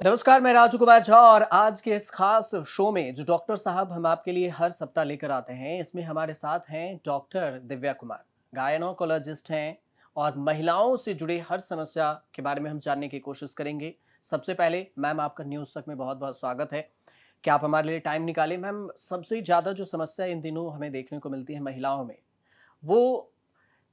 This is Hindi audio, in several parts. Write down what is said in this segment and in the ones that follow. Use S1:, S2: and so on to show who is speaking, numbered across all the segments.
S1: नमस्कार, मैं राजू कुमार झा और आज के इस खास शो में जो डॉक्टर साहब हम आपके लिए हर सप्ताह लेकर आते हैं, इसमें हमारे साथ हैं डॉक्टर दिव्या कुमार, गायनोकोलॉजिस्ट हैं और महिलाओं से जुड़े हर समस्या के बारे में हम जानने की कोशिश करेंगे। सबसे पहले मैम आपका न्यूज़ तक में बहुत-बहुत स्वागत है कि आप हमारे लिए टाइम निकालें। मैम, सबसे ज़्यादा जो समस्या इन दिनों हमें देखने को मिलती है महिलाओं में, वो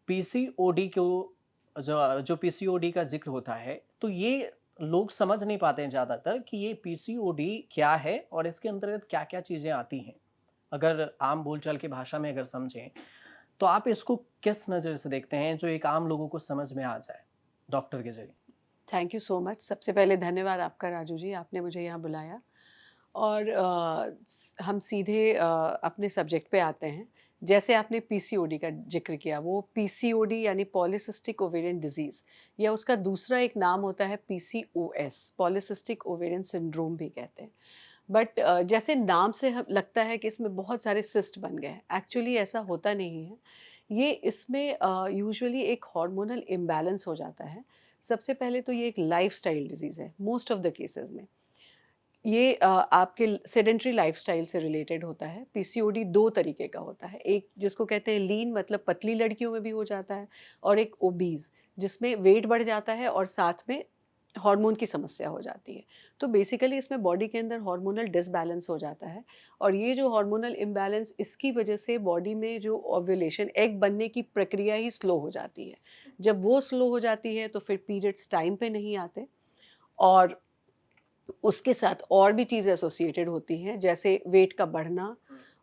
S1: पीसीओडी को जो जो पीसीओडी का ज़िक्र होता है, तो ये लोग समझ नहीं पाते हैं ज़्यादातर कि ये पीसीओडी क्या है और इसके अंतर्गत क्या-क्या चीज़ें आती हैं। अगर आम बोलचाल की भाषा में अगर समझें, तो आप इसको किस नज़र से देखते हैं जो एक आम लोगों को समझ में आ जाए, डॉक्टर के ज़रिए?
S2: Thank you so much. सबसे पहले धन्यवाद आपका राजू जी, आपने मुझे यहाँ बुलाया और हम सीधे अपने सब्जेक्ट पे आते हैं। जैसे आपने पीसीओडी का ज़िक्र किया, वो पीसीओडी यानी पॉलीसिस्टिक ओवेरियन डिज़ीज़ या उसका दूसरा एक नाम होता है पीसीओएस, पॉलीसिस्टिक ओवेरियन सिंड्रोम भी कहते हैं। बट जैसे नाम से ह लगता है कि इसमें बहुत सारे सिस्ट बन गए हैं, एक्चुअली ऐसा होता नहीं है। ये इसमें यूजुअली एक हार्मोनल इम्बैलेंस हो जाता है। सबसे पहले तो ये एक लाइफ़स्टाइल डिज़ीज़ है, मोस्ट ऑफ द केसेज़ में। ये आपके सेडेंटरी लाइफ़स्टाइल से रिलेटेड होता है। पीसीओडी 2 तरीके का होता है। एक जिसको कहते हैं लीन मतलब पतली लड़कियों में भी हो जाता है और एक ओबीज़ जिसमें वेट बढ़ जाता है और साथ में हार्मोन की समस्या हो जाती है। तो बेसिकली इसमें बॉडी के अंदर हार्मोनल डिसबैलेंस हो जाता है और ये जो हार्मोनल इम्बैलेंस इसकी वजह से बॉडी में जो ओव्यूलेशन एग बनने की प्रक्रिया ही स्लो हो जाती है। जब वो स्लो हो जाती है तो फिर पीरियड्स टाइम पे नहीं आते और उसके साथ और भी चीज़ें एसोसिएटेड होती हैं, जैसे वेट का बढ़ना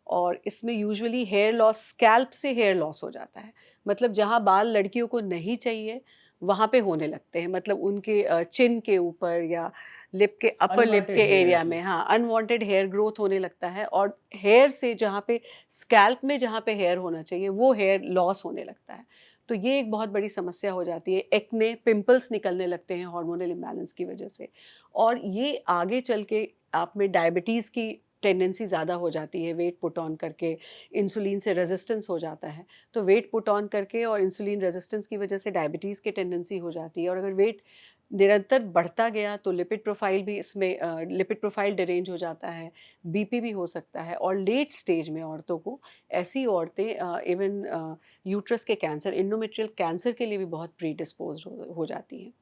S2: और इसमें यूजुअली हेयर लॉस स्कैल्प से हेयर लॉस हो जाता है। मतलब जहाँ बाल लड़कियों को नहीं चाहिए, वहाँ पे होने लगते हैं। मतलब उनके चिन के ऊपर या लिप के अपर लिप के
S1: अनवांटेड हेयर
S2: एरिया
S1: जो
S2: में हाँ, अनवांटेड हेयर ग्रोथ होने लगता है और हेयर से जहाँ पे स्कैल्प में जहाँ पे हेयर होना चाहिए, वो हेयर लॉस होने लगता है। तो ये एक बहुत बड़ी समस्या हो जाती है। एक्ने, पिंपल्स निकलने लगते हैं हार्मोनल इम्बैलेंस की वजह से। और ये आगे चल के आप में डायबिटीज़ की टेंडेंसी ज़्यादा हो जाती है वेट पुट ऑन करके, इंसुलिन से रेज़िस्टेंस हो जाता है। तो वेट पुट ऑन करके और इंसुलिन रेज़िस्टेंस की वजह से डायबिटीज़ की टेंडेंसी हो जाती है और अगर वेट निरंतर बढ़ता गया तो लिपिड प्रोफ़ाइल भी इसमें लिपिड प्रोफ़ाइल डिरेंज हो जाता है, बीपी भी हो सकता है और लेट स्टेज में औरतों को ऐसी औरतें इवन यूट्रस के कैंसर, एंडोमेट्रियल कैंसर के लिए भी बहुत प्रीडिस्पोज़्ड हो जाती हैं।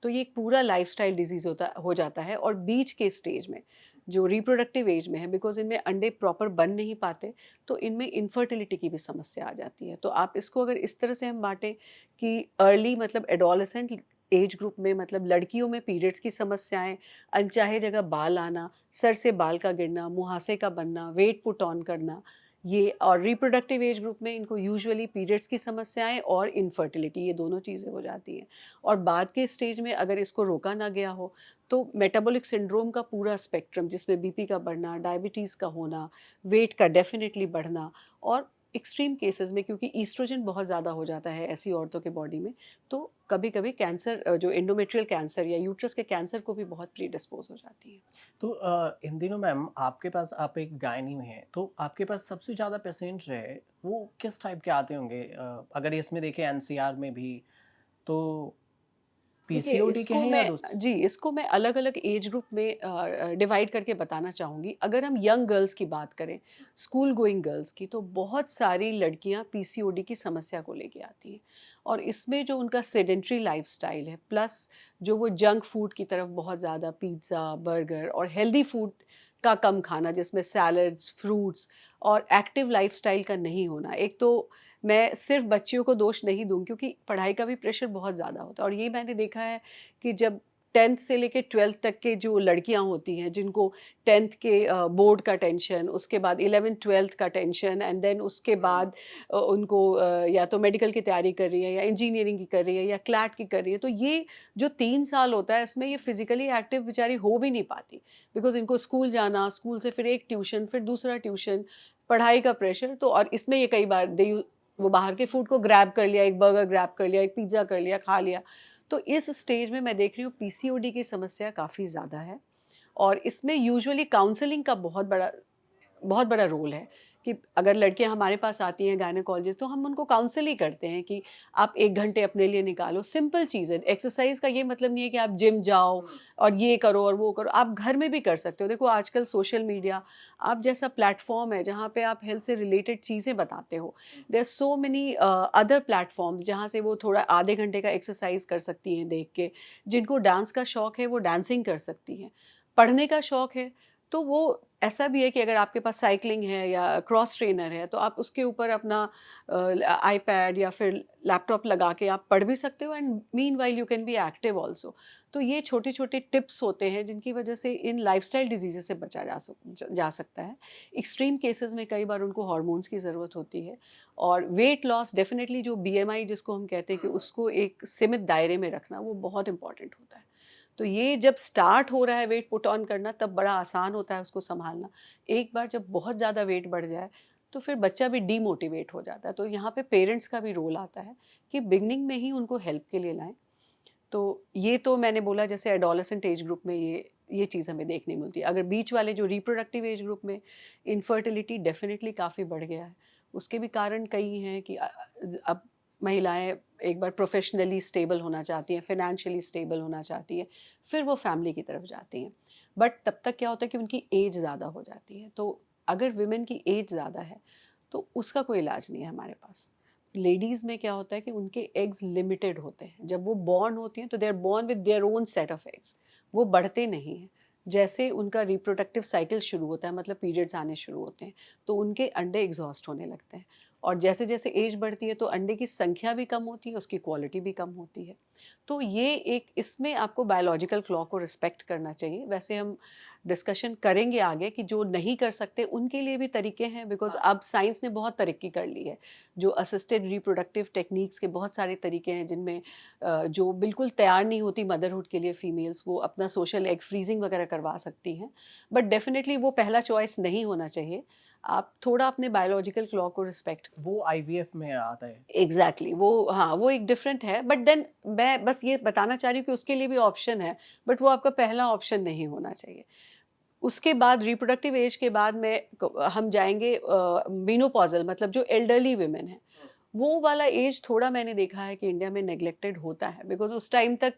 S2: तो ये एक पूरा लाइफ़स्टाइल डिज़ीज़ होता हो जाता है और बीच के स्टेज में, जो रिप्रोडक्टिव एज में है बिकॉज़ इनमें अंडे प्रॉपर बन नहीं पाते, तो इनमें इनफर्टिलिटी की भी समस्या आ जाती है। तो आप इसको अगर इस तरह से हम बाँटें कि अर्ली मतलब एडोलेसेंट एज ग्रुप में मतलब लड़कियों में पीरियड्स की समस्याएँ, अनचाहे जगह बाल आना, सर से बाल का गिरना, मुहासे का बनना, वेट पुट ऑन करना, ये और रिप्रोडक्टिव एज ग्रुप में इनको यूजुअली पीरियड्स की समस्याएँ और इनफर्टिलिटी ये दोनों चीज़ें हो जाती हैं। और बाद के स्टेज में अगर इसको रोका ना गया हो, तो मेटाबॉलिक सिंड्रोम का पूरा स्पेक्ट्रम जिसमें बीपी का बढ़ना, डायबिटीज़ का होना, वेट का डेफ़िनिटली बढ़ना और एक्सट्रीम केसेज़ में क्योंकि एस्ट्रोजन बहुत ज़्यादा हो जाता है ऐसी औरतों के बॉडी में, तो कभी-कभी कैंसर जो एंडोमेट्रियल कैंसर या यूट्रस के कैंसर को भी बहुत प्रीडिस्पोज़ हो जाती है।
S1: तो इन दिनों मैम आपके पास आप एक गायनी में हैं, तो आपके पास सबसे ज़्यादा पेशेंट जो है, वो किस टाइप के आते होंगे? अगर इसमें देखें एनसीआर में भी, तो
S2: देखिए,
S1: पीसीओडी के हैं या
S2: इसको मैं अलग-अलग एज ग्रुप में डिवाइड करके बताना चाहूँगी। अगर हम यंग गर्ल्स की बात करें, स्कूल गोइंग गर्ल्स की, तो बहुत सारी लड़कियाँ पीसीओडी की समस्या को लेके आती हैं। और इसमें जो उनका सेडेंटरी लाइफ़स्टाइल है, प्लस जो वो जंक फूड की तरफ बहुत ज़्यादा पिज़्ज़ा, बर्गर और हेल्दी फूड का कम खाना, जिसमें सैलड्स, फ्रूट्स और एक्टिव लाइफ़स्टाइल का नहीं होना। एक तो मैं सिर्फ़ बच्चियों को दोष नहीं दूँ क्योंकि पढ़ाई का भी प्रेशर बहुत ज़्यादा होता है और ये मैंने देखा है कि जब 10th से लेके 12th तक के जो लड़कियाँ होती हैं जिनको 10th के बोर्ड का टेंशन, उसके बाद 11th-12th का टेंशन एंड देन उसके बाद उनको या तो मेडिकल की तैयारी कर रही है या इंजीनियरिंग की कर रही है या क्लैट की कर रही है। तो ये जो 3 साल होता है इसमें ये फिज़िकली एक्टिव बेचारी हो भी नहीं पाती बिकॉज़ इनको स्कूल जाना, स्कूल से फिर एक ट्यूशन, फिर दूसरा ट्यूशन, पढ़ाई का प्रेशर तो और इसमें ये कई बार वो बाहर के फूड को ग्रैब कर लिया, एक बर्गर ग्रैब कर लिया, एक पिज़्ज़ा कर लिया, खा लिया। तो इस स्टेज में मैं देख रही हूँ पीसीओडी की समस्या काफ़ी ज़्यादा है और इसमें यूजुअली काउंसलिंग का बहुत बड़ा रोल है कि अगर लड़कियां हमारे पास आती हैं गायनेकोलॉजिस्ट, तो हम उनको काउंसल ही करते हैं कि आप 1 घंटे अपने लिए निकालो। सिंपल चीज़ है। एक्सरसाइज का ये मतलब नहीं है कि आप जिम जाओ और ये करो और वो करो, आप घर में भी कर सकते हो। देखो आजकल सोशल मीडिया आप जैसा प्लेटफॉर्म है जहाँ पे आप हेल्थ से रिलेटेड चीज़ें बताते हो। There are so many other platforms जहाँ से वो थोड़ा आधे घंटे का एक्सरसाइज कर सकती हैं देख के। जिनको डांस का शौक है वो डांसिंग कर सकती हैं। पढ़ने का शौक है तो वो ऐसा भी है कि अगर आपके पास साइकिलिंग है या क्रॉस ट्रेनर है तो आप उसके ऊपर अपना आईपैड या फिर लैपटॉप लगा के आप पढ़ भी सकते हो, and meanwhile you can be active also. तो ये छोटे छोटे टिप्स होते हैं जिनकी वजह से इन लाइफस्टाइल डिजीज़ से बचा जा सकता है। एक्सट्रीम केसेस में कई बार उनको हार्मोन्स की ज़रूरत होती है। और वेट लॉस डेफिनेटली, जो बीएमआई जिसको हम कहते हैं कि उसको एक सीमित दायरे में रखना, वो बहुत इंपॉर्टेंट होता है। तो ये जब स्टार्ट हो रहा है वेट पुट ऑन करना, तब बड़ा आसान होता है उसको सँभालना। एक बार जब बहुत ज़्यादा वेट बढ़ जाए, तो फिर बच्चा भी डीमोटिवेट हो जाता है। तो यहाँ पे पेरेंट्स का भी रोल आता है कि बिगिनिंग में ही उनको हेल्प के लिए लाएँ। तो ये तो मैंने बोला, जैसे एडोलेसेंट एज ग्रुप में ये चीज़ हमें देखने मिलती है। अगर बीच वाले जो रिप्रोडक्टिव एज ग्रुप में इनफर्टिलिटी डेफ़िनिटली काफ़ी बढ़ गया है। उसके भी कारण कई हैं कि अब महिलाएँ एक बार प्रोफ़ेशनली स्टेबल होना चाहती हैं, फ़ाइनेंशियली स्टेबल होना चाहती हैं, फिर वो फैमिली की तरफ जाती हैं। बट तब तक क्या होता है कि उनकी एज ज़्यादा हो जाती है। तो अगर वुमेन की एज ज़्यादा है, तो उसका कोई इलाज नहीं है हमारे पास। लेडीज़ में क्या होता है कि उनके एग्स लिमिटेड होते हैं। जब वो बॉर्न होती हैं तो they are born with their own set of eggs. वो बढ़ते नहीं हैं। जैसे उनका रिप्रोडक्टिव साइकिल शुरू होता है, मतलब पीरियड्स आने शुरू होते हैं, तो उनके अंडे एग्ज़ॉस्ट होने लगते हैं। और जैसे-जैसे एज बढ़ती है तो अंडे की संख्या भी कम होती है, उसकी क्वालिटी भी कम होती है। तो ये एक, इसमें आपको बायोलॉजिकल क्लॉक को रिस्पेक्ट करना चाहिए। वैसे हम डिस्कशन करेंगे आगे कि जो नहीं कर सकते उनके लिए भी तरीके हैं, बिकॉज़ अब साइंस ने बहुत तरक्की कर ली है। जो असिस्टेड रिप्रोडक्टिव टेक्निक्स के बहुत सारे तरीके हैं जिनमें जो बिल्कुल तैयार नहीं होती मदरहुड के लिए फीमेल्स, वो अपना सोशल एग फ्रीजिंग वगैरह करवा सकती हैं। बट डेफिनेटली वो पहला चॉइस नहीं होना चाहिए। आप थोड़ा अपने बायोलॉजिकल क्लॉक को रिस्पेक्ट।
S1: वो आईवीएफ में आता है।
S2: एग्जैक्टली वो, हाँ, वो एक डिफरेंट है। बट देन मैं बस ये बताना चाह रही हूँ कि उसके लिए भी ऑप्शन है, बट वो आपका पहला ऑप्शन नहीं होना चाहिए। उसके बाद रिप्रोडक्टिव एज के बाद में हम जाएंगे मेनोपॉजल, मतलब जो एल्डरली वुमेन है, वो वाला एज थोड़ा मैंने देखा है कि इंडिया में नेग्लेक्टेड होता है, बिकॉज़ उस टाइम तक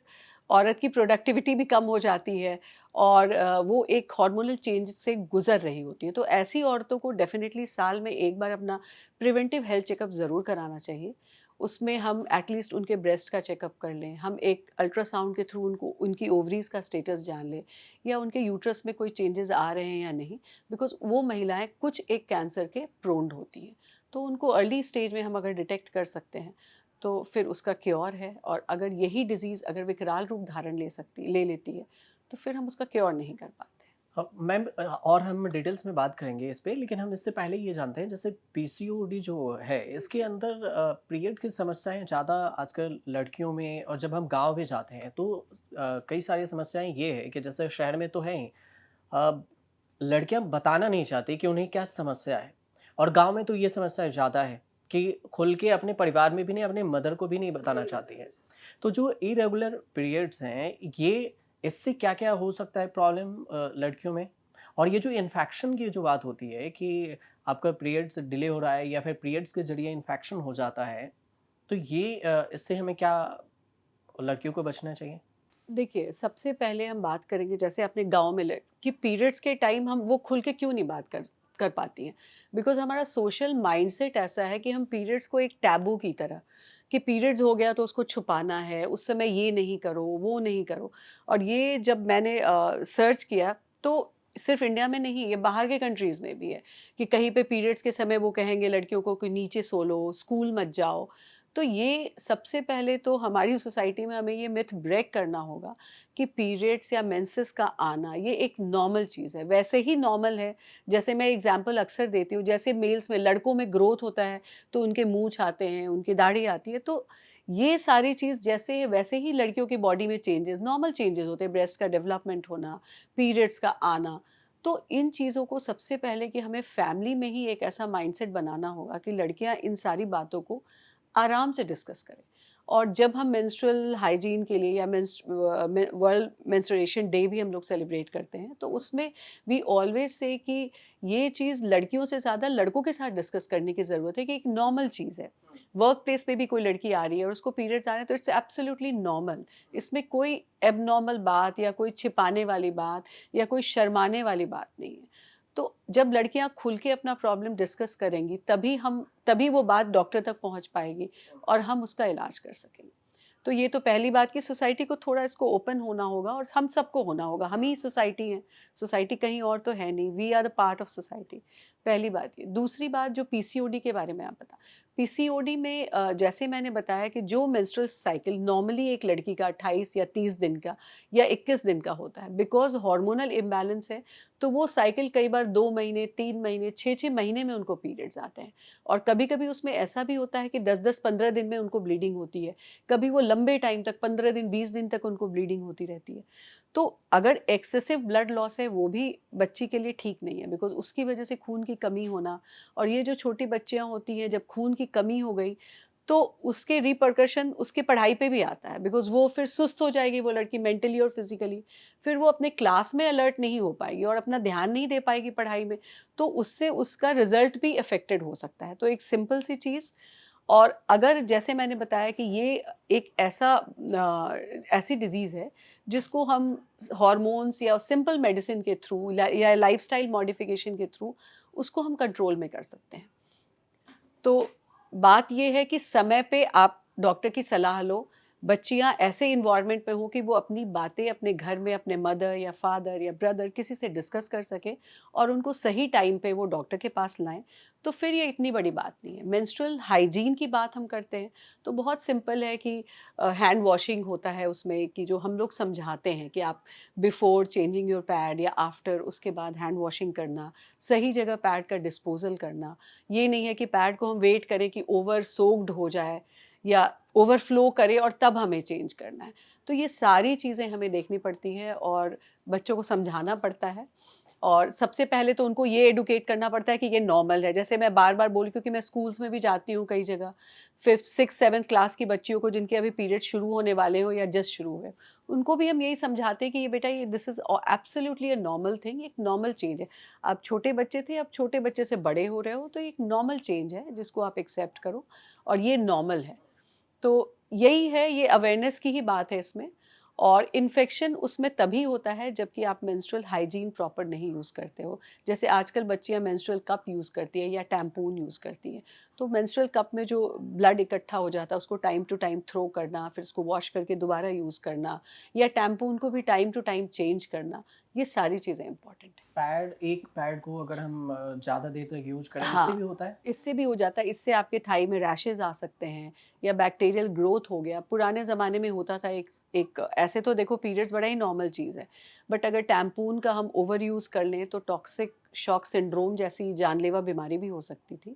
S2: औरत की प्रोडक्टिविटी भी कम हो जाती है और वो एक हार्मोनल चेंज से गुज़र रही होती है। तो ऐसी औरतों को डेफ़िनिटली साल में एक बार अपना प्रिवेंटिव हेल्थ चेकअप ज़रूर कराना चाहिए। उसमें हम एटलीस्ट उनके ब्रेस्ट का चेकअप कर लें, हम एक अल्ट्रासाउंड के थ्रू उनको उनकी ओवरीज़ का स्टेटस जान लें, या उनके यूट्रस में कोई चेंजेज़ आ रहे हैं या नहीं, बिकॉज़ वो महिलाएँ कुछ एक कैंसर के प्रोन होती हैं। तो उनको अर्ली स्टेज में हम अगर डिटेक्ट कर सकते हैं, तो फिर उसका क्योर है। और अगर यही डिज़ीज़ अगर विकराल रूप धारण ले लेती है, तो फिर हम उसका क्योर नहीं कर पाते।
S1: हाँ, मैम और हम डिटेल्स में बात करेंगे इस पे, लेकिन हम इससे पहले ये जानते हैं जैसे पीसीओडी जो है इसके अंदर पीरियड की समस्याएं ज़्यादा आजकल लड़कियों में, और जब हम गांव में जाते हैं तो कई सारी समस्याएं ये है कि जैसे शहर में तो है ही, अ, लड़कियां बताना नहीं चाहती कि उन्हें क्या समस्या है, और गांव में तो ये समस्या ज़्यादा है कि खुल के अपने परिवार में भी नहीं, अपने मदर को भी नहीं बताना चाहती है। तो जो इरेगुलर पीरियड्स हैं, ये इससे क्या-क्या हो सकता है प्रॉब्लम लड़कियों में? और ये जो इन्फेक्शन की जो बात होती है कि आपका पीरियड्स डिले हो रहा है या फिर पीरियड्स के ज़रिए इन्फेक्शन हो जाता है, तो ये इससे हमें क्या लड़कियों को बचना चाहिए?
S2: देखिए, सबसे पहले हम बात करेंगे, जैसे अपने गाँव में ल कि पीरियड्स के टाइम हम वो खुल के क्यों नहीं बात कर कर पाती हैं। बिकॉज़ हमारा सोशल माइंडसेट ऐसा है कि हम पीरियड्स को एक टैबू की तरह, कि पीरियड्स हो गया तो उसको छुपाना है, उस समय ये नहीं करो, वो नहीं करो। और ये जब मैंने सर्च किया, तो सिर्फ़ इंडिया में नहीं, ये बाहर के कंट्रीज़ में भी है, कि कहीं पे पीरियड्स के समय वो कहेंगे लड़कियों को कि नीचे सो लो, स्कूल मत जाओ। तो ये सबसे पहले तो हमारी सोसाइटी में हमें ये मिथ ब्रेक करना होगा कि पीरियड्स या मेंसेस का आना ये एक नॉर्मल चीज़ है। वैसे ही नॉर्मल है, जैसे मैं एग्जांपल अक्सर देती हूँ, जैसे मेल्स में, लड़कों में ग्रोथ होता है तो उनके मूंछ आते हैं, उनकी दाढ़ी आती है, तो ये सारी चीज़ जैसे है वैसे ही लड़कियों की बॉडी में चेंजेस, नॉर्मल चेंजेस होते हैं, ब्रेस्ट का डेवलपमेंट होना, पीरियड्स का आना। तो इन चीज़ों को सबसे पहले कि हमें फैमिली में ही एक ऐसा माइंडसेट बनाना होगा कि लड़कियां इन सारी बातों को आराम से डिस्कस करें। और जब हम मेंस्ट्रुअल हाइजीन के लिए या वर्ल्ड मेंस्ट्रुएशन डे भी हम लोग सेलिब्रेट करते हैं, तो उसमें वी ऑलवेज से कि ये चीज़ लड़कियों से ज़्यादा लड़कों के साथ डिस्कस करने की ज़रूरत है कि एक नॉर्मल चीज़ है। वर्क प्लेस पे भी कोई लड़की आ रही है और उसको पीरियड्स आ रहे हैं, तो इट्स एब्सोल्युटली नॉर्मल। इसमें कोई एबनॉर्मल बात या कोई छिपाने वाली बात या कोई शर्माने वाली बात नहीं है। तो जब लड़कियां खुल के अपना प्रॉब्लम डिस्कस करेंगी, तभी वो बात डॉक्टर तक पहुंच पाएगी और हम उसका इलाज कर सकेंगे। तो ये तो पहली बात कि सोसाइटी को थोड़ा इसको ओपन होना होगा और हम सबको होना होगा। हम ही सोसाइटी हैं, सोसाइटी कहीं और तो है नहीं। We are the part of society. पहली बात ये। दूसरी बात, जो पीसीओडी के बारे में आप बता, पीसीओडी में जैसे मैंने बताया कि जो मेंस्ट्रुअल साइकिल नॉर्मली एक लड़की का 28 या 30 दिन का या 21 दिन का होता है, बिकॉज हार्मोनल इम्बैलेंस है, तो वो साइकिल कई बार 2 महीने, 3 महीने, 6-6 महीने में उनको पीरियड्स आते हैं। और कभी-कभी उसमें ऐसा भी होता है कि 10-10, 15 दिन में उनको ब्लीडिंग होती है। कभी वो लंबे टाइम तक 15 दिन, 20 दिन तक उनको ब्लीडिंग होती रहती है। तो अगर एक्सेसिव ब्लड लॉस है, वो भी बच्ची के लिए ठीक नहीं है, बिकॉज़ उसकी वजह से खून की कमी होना, और ये जो छोटी बच्चियाँ होती हैं, जब खून की कमी हो गई, तो उसके रिपरकशन उसकी पढ़ाई पे भी आता है, बिकॉज़ वो फिर सुस्त हो जाएगी वो लड़की, मेंटली और फिज़िकली। फिर वो अपने क्लास में अलर्ट नहीं हो पाएगी और अपना ध्यान नहीं दे पाएगी पढ़ाई में, तो उससे उसका रिज़ल्ट भी अफ़ेक्टेड हो सकता है। तो एक सिंपल सी चीज़। और अगर जैसे मैंने बताया कि ये एक ऐसी डिज़ीज़ है जिसको हम हॉर्मोन्स या सिंपल मेडिसिन के थ्रू या लाइफ़स्टाइल मॉडिफ़िकेशन के थ्रू उसको हम कंट्रोल में कर सकते हैं। तो बात ये है कि समय पे आप डॉक्टर की सलाह लो। बच्चियाँ ऐसे एनवायरनमेंट में हों कि वो अपनी बातें अपने घर में अपने मदर या फादर या ब्रदर किसी से डिस्कस कर सकें और उनको सही टाइम पे वो डॉक्टर के पास लाएँ, तो फिर ये इतनी बड़ी बात नहीं है। मेंस्ट्रुअल हाइजीन की बात हम करते हैं, तो बहुत सिंपल है कि हैंड वॉशिंग होता है उसमें, कि जो हम लोग समझाते हैं कि आप बिफोर चेंजिंग योर पैड या आफ्टर, उसके बाद हैंड वॉशिंग करना, सही जगह पैड का डिस्पोज़ल करना। ये नहीं है कि पैड को हम वेट करें कि ओवर सोक्ड हो जाए या ओवरफ्लो करे और तब हमें चेंज करना है। तो ये सारी चीज़ें हमें देखनी पड़ती हैं और बच्चों को समझाना पड़ता है। और सबसे पहले तो उनको ये एडुकेट करना पड़ता है कि ये नॉर्मल है। जैसे मैं बार-बार बोली, क्योंकि मैं स्कूल्स में भी जाती हूँ कई जगह, 5th, 6th, 7th क्लास की बच्चियों को जिनके अभी पीरियड शुरू होने वाले हों या जस्ट शुरू हुए, उनको भी हम यही समझाते हैं कि ये बेटा, ये this is absolutely a normal thing, एक नॉर्मल चेंज है। आप छोटे बच्चे थे, अब छोटे बच्चे से बड़े हो रहे हो, तो एक नॉर्मल चेंज है जिसको आप एक्सेप्ट करो और ये नॉर्मल है। तो यही है, ये अवेयरनेस की ही बात है इसमें। और इन्फेक्शन उसमें तभी होता है जबकि आप मेंस्ट्रुअल हाइजीन प्रॉपर नहीं यूज़ करते हो। जैसे आजकल बच्चियाँ मेंस्ट्रुअल कप यूज़ करती हैं या टैम्पून यूज़ करती हैं। तो मेंस्ट्रुअल कप में जो ब्लड इकट्ठा हो जाता है उसको टाइम टू टाइम थ्रो करना, फिर उसको वॉश करके दोबारा यूज़ करना, या टैम्पून को भी टाइम टू टाइम चेंज करना, ये सारी चीज़ें इम्पोर्टेंट हैं।
S1: पैड, एक पैड को अगर हम ज़्यादा देर तक यूज़ करें, इससे
S2: हाँ,
S1: भी होता है?
S2: इससे भी हो जाता है, इससे आपके थाई में रैशेज़ आ सकते हैं या बैक्टीरियल ग्रोथ हो गया। पुराने ज़माने में होता था एक एक ऐसे तो देखो पीरियड्स बड़ा ही नॉर्मल चीज़ है, बट अगर टैम्पून का हम ओवर यूज़ कर लें तो टॉक्सिक शॉक सिंड्रोम जैसी जानलेवा बीमारी भी हो सकती थी।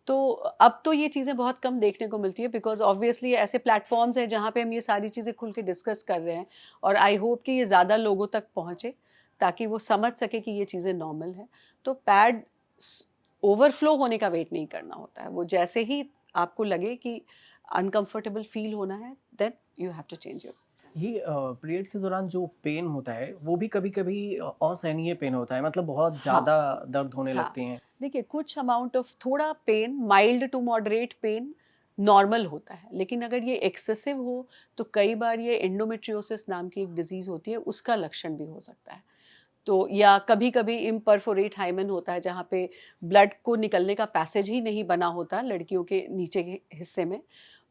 S2: तो अब तो ये चीज़ें बहुत कम देखने को मिलती है, बिकॉज़ ऑब्वियसली ऐसे प्लेटफ़ॉर्म्स हैं जहाँ पे हम ये सारी चीज़ें खुल के डिस्कस कर रहे हैं और आई होप कि ये ज़्यादा लोगों तक पहुँचे, ताकि वो समझ सकें कि ये चीज़ें नॉर्मल हैं। तो पैड स ओवरफ्लो होने का वेट नहीं करना होता है। वो जैसे ही आपको लगे कि अनकम्फ़र्टेबल फ़ील होना है, then you have to change your.
S1: ये पीरियड के दौरान जो पेन होता है, वो भी कभी-कभी असहनीय पेन होता है, मतलब बहुत
S2: हाँ,
S1: ज़्यादा दर्द होने
S2: हाँ।
S1: लगती हैं।
S2: देखिए, कुछ अमाउंट ऑफ थोड़ा pain, mild to moderate pain normal होता है, लेकिन अगर ये एक्सेसिव हो, तो कई बार ये एंडोमेट्रियोसिस नाम की एक डिज़ीज़ होती है, उसका लक्षण भी हो सकता है। तो या कभी-कभी इम्परफोरेट हाइमेन होता है, जहाँ पे ब्लड को निकलने का पैसेज ही नहीं बना होता लड़कियों के नीचे के हिस्से में,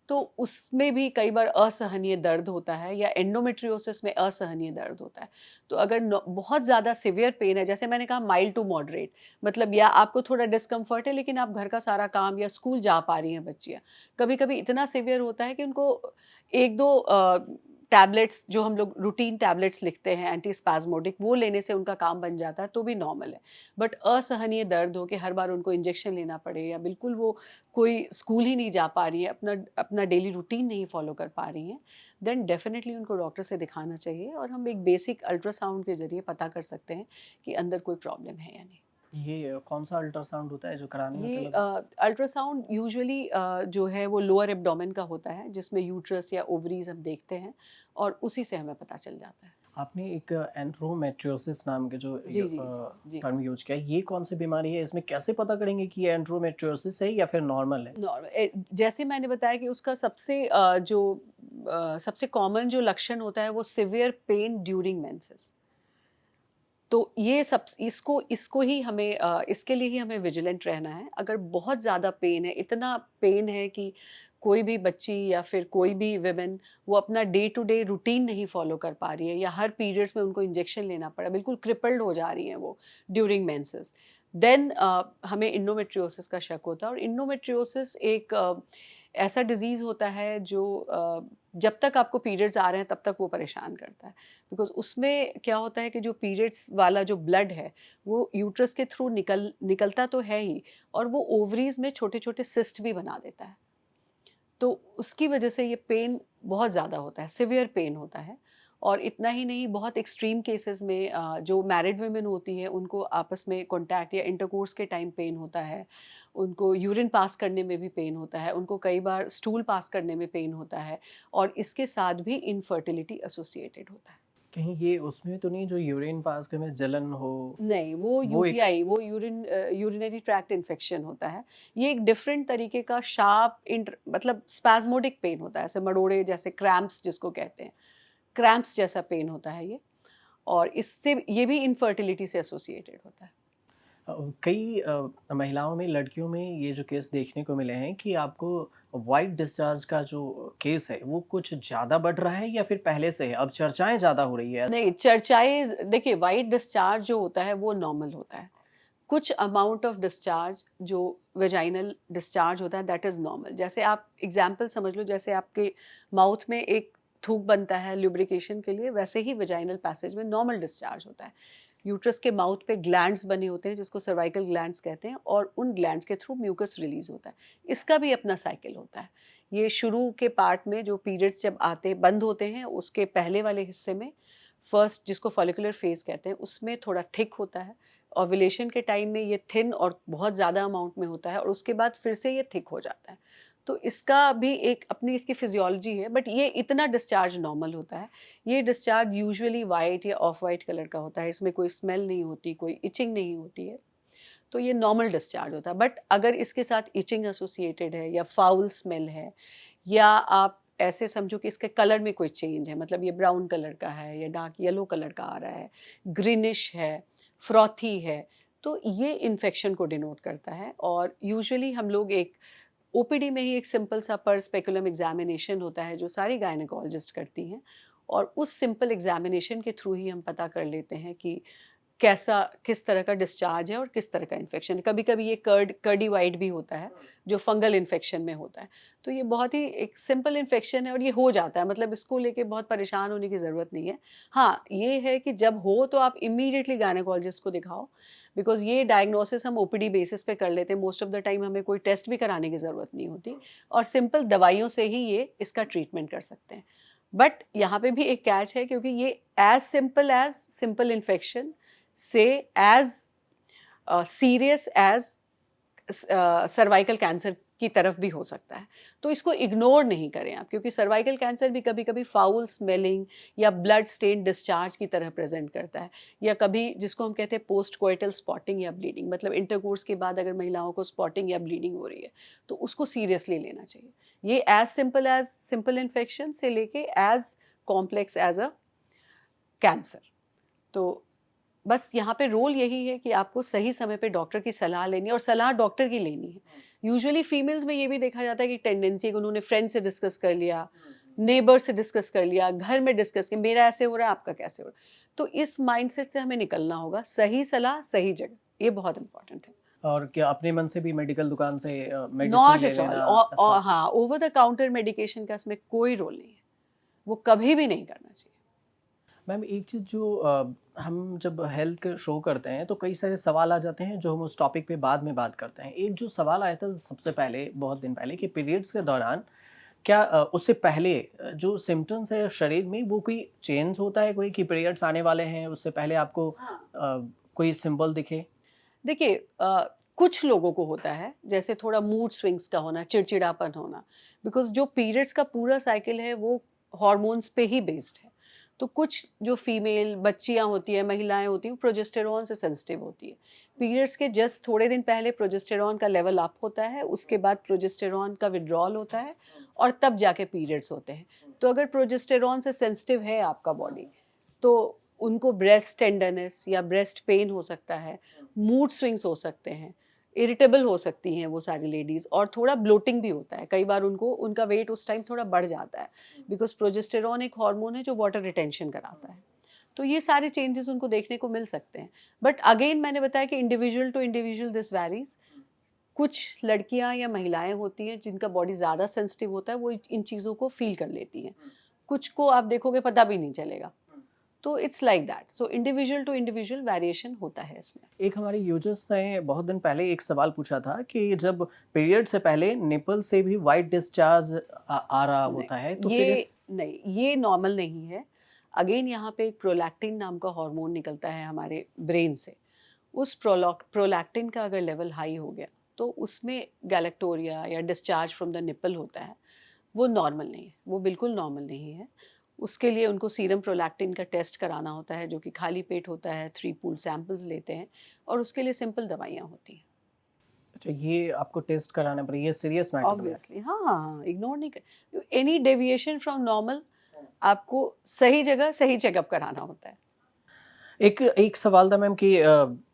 S2: तो उसमें भी कई बार असहनीय दर्द होता है, या एंडोमेट्रियोसिस में असहनीय दर्द होता है। तो अगर बहुत ज़्यादा सिवियर पेन है, जैसे मैंने कहा माइल्ड टू मॉडरेट, मतलब या आपको थोड़ा डिस्कम्फर्ट है लेकिन आप घर का सारा काम या स्कूल जा पा रही हैं बच्चियाँ। कभी-कभी इतना सिवियर होता है कि उनको 1-2 टैबलेट्स, जो हम लोग रूटीन टैबलेट्स लिखते हैं एंटी स्पैज़मोडिक, वो लेने से उनका काम बन जाता है, तो भी नॉर्मल है। बट असहनीय दर्द हो कि हर बार उनको इंजेक्शन लेना पड़े, या बिल्कुल वो कोई स्कूल ही नहीं जा पा रही है, अपना अपना डेली रूटीन नहीं फ़ॉलो कर पा रही हैं, देन डेफ़िनिटली उनको डॉक्टर से दिखाना चाहिए और हम एक बेसिक अल्ट्रासाउंड के ज़रिए पता कर सकते हैं कि अंदर कोई प्रॉब्लम है या नहीं।
S1: ये कौन-सा अल्ट्रासाउंड होता है जो कराने होते हैं
S2: ये
S1: मतलब?
S2: अल्ट्रासाउंड यूजुअली जो है वो लोअर एब्डोमेन का होता है, जिसमें यूट्रस या ओवरीज हम देखते हैं और उसी से हमें पता चल जाता है।
S1: आपने एक एंड्रोमेट्रियोसिस नाम के जो
S2: जी, जी, जी, जी।
S1: टर्म यूज़ किया, ये कौन-सी बीमारी है? इसमें कैसे पता करेंगे कि ये एंड्रोमेट्रियोसिस है या फिर नॉर्मल है?
S2: जैसे मैंने बताया कि उसका सबसे सबसे कॉमन जो लक्षण होता है वो सिवियर पेन ड्यूरिंग मेंसेस। तो ये सब इसको इसको ही हमें इसके लिए ही हमें विजिलेंट रहना है। अगर बहुत ज़्यादा पेन है, इतना पेन है कि कोई भी बच्ची या फिर कोई भी वुमन वो अपना डे टू डे रूटीन नहीं फ़ॉलो कर पा रही है या हर पीरियड्स में उनको इंजेक्शन लेना पड़ा, बिल्कुल क्रिपल्ड हो जा रही हैं वो ड्यूरिंग मेंसेस, देन हमें इंडोमेट्रियोसिस का शक होता है। और इंडोमेट्रियोसिस एक ऐसा डिज़ीज़ होता है जो जब तक आपको पीरियड्स आ रहे हैं तब तक वो परेशान करता है। बिकॉज़ उसमें क्या होता है कि जो पीरियड्स वाला जो ब्लड है, वो यूट्रस के थ्रू निकलता तो है ही, और वो ओवरीज़ में छोटे-छोटे सिस्ट भी बना देता है। तो उसकी वजह से ये पेन बहुत ज़्यादा होता है, सीवियर पेन होता है। और इतना ही नहीं, बहुत एक्सट्रीम केसेस में जो मैरिड वुमेन होती हैं उनको आपस में कॉन्टैक्ट या इंटरकोर्स के टाइम पेन होता है, उनको यूरिन पास करने में भी पेन होता है, उनको कई बार स्टूल पास करने में पेन होता है, और इसके साथ भी इनफर्टिलिटी एसोसिएटेड होता है।
S1: कहीं ये उसमें तो नहीं जो यूरिन पास करने में जलन हो,
S2: नहीं, वो
S1: वो एक
S2: यूटीआई, वो यूरिनरी ट्रैक्ट इन्फेक्शन होता है। ये एक डिफरेंट तरीके का शार्प मतलब स्पैज़मोडिक पेन होता है, ऐसे मरोड़े जैसे क्रैम्प्स जिसको कहते हैं। क्रैम्प्स जैसा पेन होता है ये, और इससे ये भी इनफर्टिलिटी से एसोसिएटेड होता है।
S1: कई महिलाओं में, लड़कियों में ये जो केस देखने को मिले हैं कि आपको व्हाइट डिस्चार्ज का जो केस है, वो कुछ ज़्यादा बढ़ रहा है या फिर पहले से है? अब चर्चाएँ ज़्यादा हो रही है।
S2: नहीं, चर्चाएँ देखिए, व्हाइट डिस्चार्ज जो होता है वो नॉर्मल होता है। कुछ अमाउंट ऑफ डिस्चार्ज जो वेजाइनल डिस्चार्ज होता है दैट इज़ नॉर्मल। जैसे आप एग्ज़ाम्पल समझ लो, जैसे आपके माउथ में एक थूक बनता है लुब्रिकेशन के लिए, वैसे ही वेजाइनल पैसेज में नॉर्मल डिस्चार्ज होता है। यूट्रस के माउथ पे ग्लैंड्स बने होते हैं जिसको सर्वाइकल ग्लैंड्स कहते हैं, और उन ग्लैंड्स के थ्रू म्यूकस रिलीज़ होता है। इसका भी अपना साइकिल होता है। ये शुरू के पार्ट में जो पीरियड्स जब आते बंद होते हैं उसके पहले वाले हिस्से में, फर्स्ट जिसको फॉलिकुलर फेज़ कहते हैं, उसमें थोड़ा थिक होता है। ओव्यूलेशन के टाइम में ये थिन और बहुत ज़्यादा अमाउंट में होता है, और उसके बाद फिर से ये थिक हो जाता है। तो इसका भी एक अपनी इसकी फिज़ियोलॉजी है, बट ये इतना डिस्चार्ज नॉर्मल होता है। ये डिस्चार्ज यूजुअली व्हाइट या ऑफ व्हाइट कलर का होता है, इसमें कोई स्मेल नहीं होती, कोई इचिंग नहीं होती है। तो ये नॉर्मल डिस्चार्ज होता है। बट अगर इसके साथ इचिंग एसोसिएटेड है या फाउल स्मेल है, या आप ऐसे समझो कि इसके कलर में कोई चेंज है, मतलब ये ब्राउन कलर का है या डार्क येलो कलर का आ रहा है, ग्रीनिश है, फ्रॉथी है, तो ये इन्फेक्शन को डिनोट करता है। और यूजुअली हम लोग एक ओपीडी में ही एक सिंपल सा पर स्पेकुलम एग्जामिनेशन होता है जो सारी गायनेकोलॉजिस्ट करती हैं, और उस सिंपल एग्जामिनेशन के थ्रू ही हम पता कर लेते हैं कि कैसा किस तरह का डिस्चार्ज है और किस तरह का इन्फेक्शन है। कभी-कभी ये कर्डी वाइड भी होता है, जो फंगल इन्फेक्शन में होता है। तो ये बहुत ही एक सिंपल इन्फेक्शन है और ये हो जाता है, मतलब इसको लेके बहुत परेशान होने की ज़रूरत नहीं है। हाँ, ये है कि जब हो तो आप इमीडिएटली गायनेकोलॉजिस्ट को दिखाओ, बिकॉज़ ये डायग्नोसिस हम ओपीडी बेसिस पे कर लेते हैं। मोस्ट ऑफ द टाइम हमें कोई टेस्ट भी कराने की ज़रूरत नहीं होती, और सिंपल दवाइयों से ही ये इसका ट्रीटमेंट कर सकते हैं। बट यहाँ पे भी एक कैच है, क्योंकि ये एज़ सिंपल इन्फेक्शन से as serious as cervical cancer की तरफ भी हो सकता है। तो इसको इग्नोर नहीं करें आप, क्योंकि सर्वाइकल कैंसर भी कभी-कभी फाउल स्मेलिंग या ब्लड स्टेन डिस्चार्ज की तरह प्रेज़ेंट करता है, या कभी जिसको हम कहते हैं पोस्ट कोइटल स्पॉटिंग या ब्लीडिंग, मतलब इंटरकोर्स के बाद अगर महिलाओं को स्पॉटिंग या ब्लीडिंग हो रही है, तो उसको सीरियसली लेना चाहिए। ये एज़ सिंपल इन्फेक्शन से लेके as complex as a cancer. तो बस यहाँ पे रोल यही है कि आपको सही समय पे डॉक्टर की सलाह लेनी है, और सलाह डॉक्टर की लेनी है। यूजुअली फीमेल्स में ये भी देखा जाता है कि टेंडेंसी है कि उन्होंने फ्रेंड से डिस्कस कर लिया, नेबर से डिस्कस कर लिया, घर में डिस्कस किया, मेरा ऐसे हो रहा है, आपका कैसे हो रहा है। तो इस माइंडसेट से हमें निकलना होगा, सही सलाह, सही जगह, ये बहुत इम्पोर्टेंट है।
S1: और क्या अपने मन से भी मेडिकल दुकान से मेडिसिन
S2: नॉट
S1: ले
S2: एट ऑल।
S1: लेना ऐसा?
S2: हाँ, ओवर द काउंटर मेडिकेशन का इसमें कोई रोल नहीं है, वो कभी भी नहीं करना चाहिए।
S1: मैम एक चीज़ जो हम जब हेल्थ के शो करते हैं तो कई सारे सवाल आ जाते हैं जो हम उस टॉपिक पे बाद में बात करते हैं। एक जो सवाल आया था सबसे पहले बहुत दिन पहले कि पीरियड्स के दौरान क्या उससे पहले जो सिम्पटम्स है शरीर में वो कोई चेंज होता है कोई कि पीरियड्स आने वाले हैं उससे पहले आपको
S2: हाँ।
S1: कोई सिंबल दिखे?
S2: देखिए कुछ लोगों को होता है, जैसे थोड़ा मूड स्विंग्स का होना, चिड़चिड़ापन होना, बिकॉज़ जो पीरियड्स का पूरा साइकिल है वो हॉर्मोन्स पे ही बेस्ड है। तो कुछ जो फीमेल बच्चियाँ होती हैं, महिलाएँ होती हैं, वो प्रोजेस्टेरॉन से सेंसिटिव होती है। पीरियड्स के जस्ट थोड़े दिन पहले प्रोजेस्टेरॉन का लेवल अप होता है, उसके बाद प्रोजेस्टेरॉन का विथड्रॉल होता है और तब जाके पीरियड्स होते हैं। तो अगर प्रोजेस्टेरॉन से सेंसिटिव है आपका बॉडी, तो उनको ब्रेस्ट टेंडरनेस या ब्रेस्ट पेन हो सकता है, मूड स्विंग्स हो सकते हैं, इरिटेबल हो सकती हैं वो सारी लेडीज़, और थोड़ा ब्लोटिंग भी होता है। कई बार उनको उनका वेट उस टाइम थोड़ा बढ़ जाता है, बिकॉज़ प्रोजेस्टेरॉन एक हार्मोन है जो वाटर रिटेंशन कराता है। तो ये सारे चेंजेज़ उनको देखने को मिल सकते हैं। बट अगेन मैंने बताया कि इंडिविजुअल टू इंडिविजुअल दिस वैरीज़। कुछ लड़कियाँ या महिलाएँ होती हैं जिनका बॉडी ज़्यादा सेंसिटिव होता है, वो इन चीज़ों को फ़ील कर लेती हैं। कुछ को आप देखोगे पता भी नहीं चलेगा। तो it's like that. So individual to individual variation होता है इसमें।
S1: एक हमारे यूजर्स ने बहुत दिन पहले एक सवाल पूछा था कि जब पीरियड से पहले निपल से भी वाइट डिस्चार्ज आ रहा
S2: नहीं,
S1: होता है, तो फिर
S2: ये
S1: इस
S2: नहीं, ये नॉर्मल नहीं है। अगेन यहाँ पे एक प्रोलैक्टिन नाम का हार्मोन निकलता है हमारे ब्रेन से। उस प्रोलैक्टिन का अगर लेवल हाई हो गया, तो उसमें गैलेक्टोरिया या डिस्चार्ज फ्रॉम द निपल होता है, वो नॉर्मल नहीं है, वो बिल्कुल नॉर्मल नहीं है। उसके लिए उनको सीरम प्रोलैक्टिन का टेस्ट कराना होता है, जो कि खाली पेट होता है, 3 पूल्ड सैंपल्स लेते हैं और उसके लिए सिंपल दवाइयाँ होती हैं।
S1: अच्छा, ये आपको टेस्ट कराना पड़ेगा, ये सीरियस मैटर हो जाता
S2: ऑब्वियसली हाँ, हाँ, हाँ, इग्नोर नहीं कर, एनी डेविएशन फ्रॉम नॉर्मल आपको सही जगह सही चेकअप कराना होता है।
S1: है। एक एक सवाल था मैम कि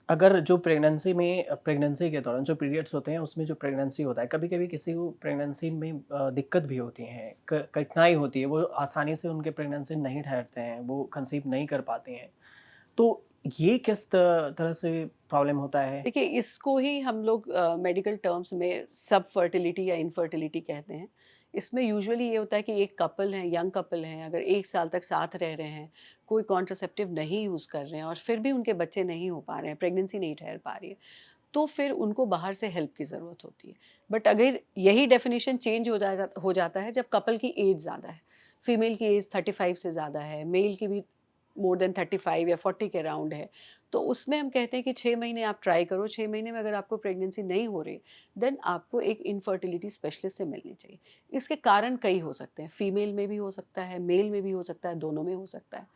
S1: अगर जो प्रेगनेंसी के दौरान जो पीरियड्स होते हैं उसमें जो प्रेगनेंसी होता है, कभी-कभी किसी को प्रेगनेंसी में दिक्कत भी होती है, क कठिनाई होती है, वो आसानी से उनके प्रेगनेंसी नहीं ठहरते हैं, वो कंसीव नहीं कर पाते हैं। तो ये किस तरह से प्रॉब्लम होता है?
S2: देखिए, इसको ही हम लोग मेडिकल टर्म्स में सब फर्टिलिटी या इनफर्टिलिटी कहते हैं। इसमें यूजुअली ये होता है कि एक कपल है, यंग कपल हैं, अगर 1 साल तक साथ रह रहे हैं, कोई कॉन्ट्रासेप्टिव नहीं यूज़ कर रहे हैं और फिर भी उनके बच्चे नहीं हो पा रहे हैं, प्रेगनेंसी नहीं ठहर पा रही है, तो फिर उनको बाहर से हेल्प की ज़रूरत होती है। बट अगर यही डेफ़िनिशन चेंज हो जाता है जब कपल की एज ज़्यादा है। फीमेल की एज 35 से ज़्यादा है, मेल की भी मोर देन 35 या 40 के अराउंड है। तो उसमें हम कहते हैं कि 6 महीने आप ट्राई करो, 6 महीने में अगर आपको प्रेगनेंसी नहीं हो रही, देन आपको एक इनफर्टिलिटी स्पेशलिस्ट से मिलनी चाहिए। इसके कारण कई हो सकते हैं, फीमेल में भी हो सकता है, मेल में भी हो सकता है, दोनों में हो सकता है।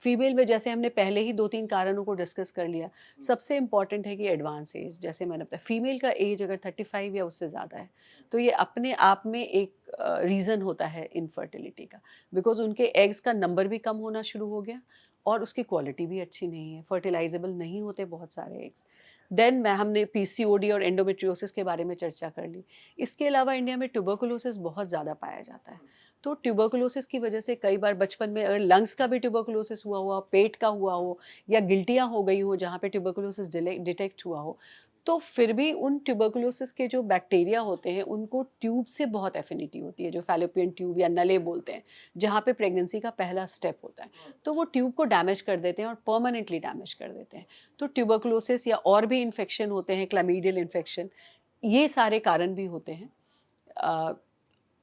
S2: फीमेल में जैसे हमने पहले ही 2-3 कारणों को डिस्कस कर लिया। सबसे इम्पोर्टेंट है कि एडवांस एज, जैसे मैंने बताया फीमेल का एज अगर 35 या उससे ज़्यादा है, तो ये अपने आप में एक रीज़न होता है इनफर्टिलिटी का, बिकॉज़ उनके एग्स का नंबर भी कम होना शुरू हो गया और उसकी क्वालिटी भी अच्छी नहीं है, फर्टिलाइज़ेबल नहीं होते बहुत सारे एग्स। देन मैं हमने पीसीओडी और एंडोमेट्रियोसिस के बारे में चर्चा कर ली। इसके अलावा इंडिया में ट्यूबरकुलोसिस बहुत ज़्यादा पाया जाता है। तो ट्यूबरकुलोसिस की वजह से कई बार बचपन में अगर लंग्स का भी ट्यूबरकुलोसिस हुआ, पेट का हुआ हो या गिल्टियाँ हो गई हों जहाँ पे ट्यूबरकुलोसिस डिटेक्ट हुआ हो, तो फिर भी उन ट्यूबरकुलोसिस के जो बैक्टीरिया होते हैं, उनको ट्यूब से बहुत एफिनिटी होती है, जो फैलोपियन ट्यूब या नली बोलते हैं, जहाँ पे प्रेगनेंसी का पहला स्टेप होता है। तो वो ट्यूब को डैमेज कर देते हैं और परमानेंटली डैमेज कर देते हैं। तो ट्यूबरकुलोसिस या और भी इन्फेक्शन होते हैं, क्लैमिडियल इन्फेक्शन, ये सारे कारण भी होते हैं। अ,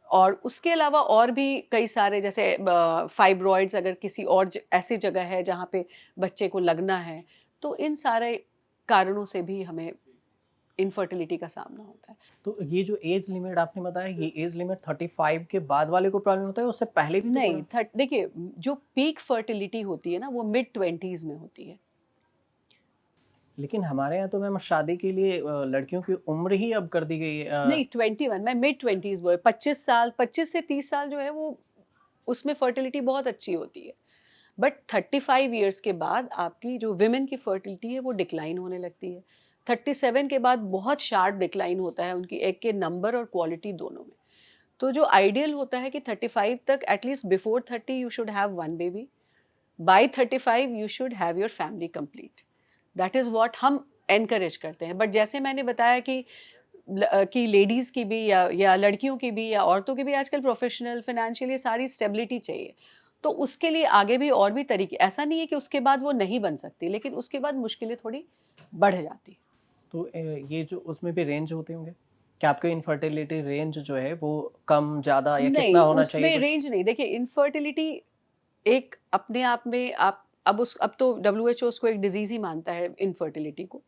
S2: और उसके अलावा और भी कई सारे, जैसे फाइब्रॉइड्स अगर किसी और ऐसी जगह है जहाँ पे बच्चे को लगना है, तो इन सारे कारणों से भी हमें इनफर्टिलिटी का सामना होता है।
S1: तो ये जो एज लिमिट आपने बताया, ये एज लिमिट 35 के बाद वाले को प्रॉब्लम होता है, उससे पहले भी तो
S2: नहीं,
S1: प्रॉब्लम?
S2: थर्ट देखिए, जो पीक फर्टिलिटी होती है ना, वो मिड-20s में होती है।
S1: लेकिन हमारे यहाँ तो मैम शादी के लिए लड़कियों की उम्र ही अब कर दी गई है।
S2: नहीं, 21, मैं मिड-20s बोली, 25 साल, 25 से 30 साल जो है वो, उसमें फर्टिलिटी बहुत अच्छी होती है। बट 35 इयर्स के बाद आपकी जो वुमेन की फर्टिलिटी है वो डिक्लाइन होने लगती है। 37 के बाद बहुत शार्प डिक्लाइन होता है उनकी एग के नंबर और क्वालिटी दोनों में। तो जो आइडियल होता है कि 35 तक, at least before 30 you should have 1 baby, by 35 you should have your family complete. That is what हम एनकरेज करते हैं। बट जैसे मैंने बताया कि लेडीज़ की भी या लड़कियों की भी या औरतों की भी आजकल प्रोफ़ेशनल, फ़ाइनेंशियल, ये सारी स्टेबिलिटी चाहिए। तो उसके लिए आगे भी और भी तरीके, ऐसा नहीं है कि उसके बाद वो नहीं बन सकती, लेकिन उसके बाद मुश्किलें थोड़ी बढ़ जाती हैं।
S1: तो ये जो उसमें भी रेंज होते होंगे? क्या आपके इनफर्टिलिटी रेंज जो है वो कम, ज़्यादा या कितना
S2: नहीं,
S1: होना चाहिए
S2: उसमें
S1: कुछ?
S2: रेंज नहीं। देखिए, इनफर्टिलिटी एक अपने आप में, आप अब तो डब्ल्यूएचओ उसको एक डिज़ीज़ ही मानता है इनफर्टिलिटी को।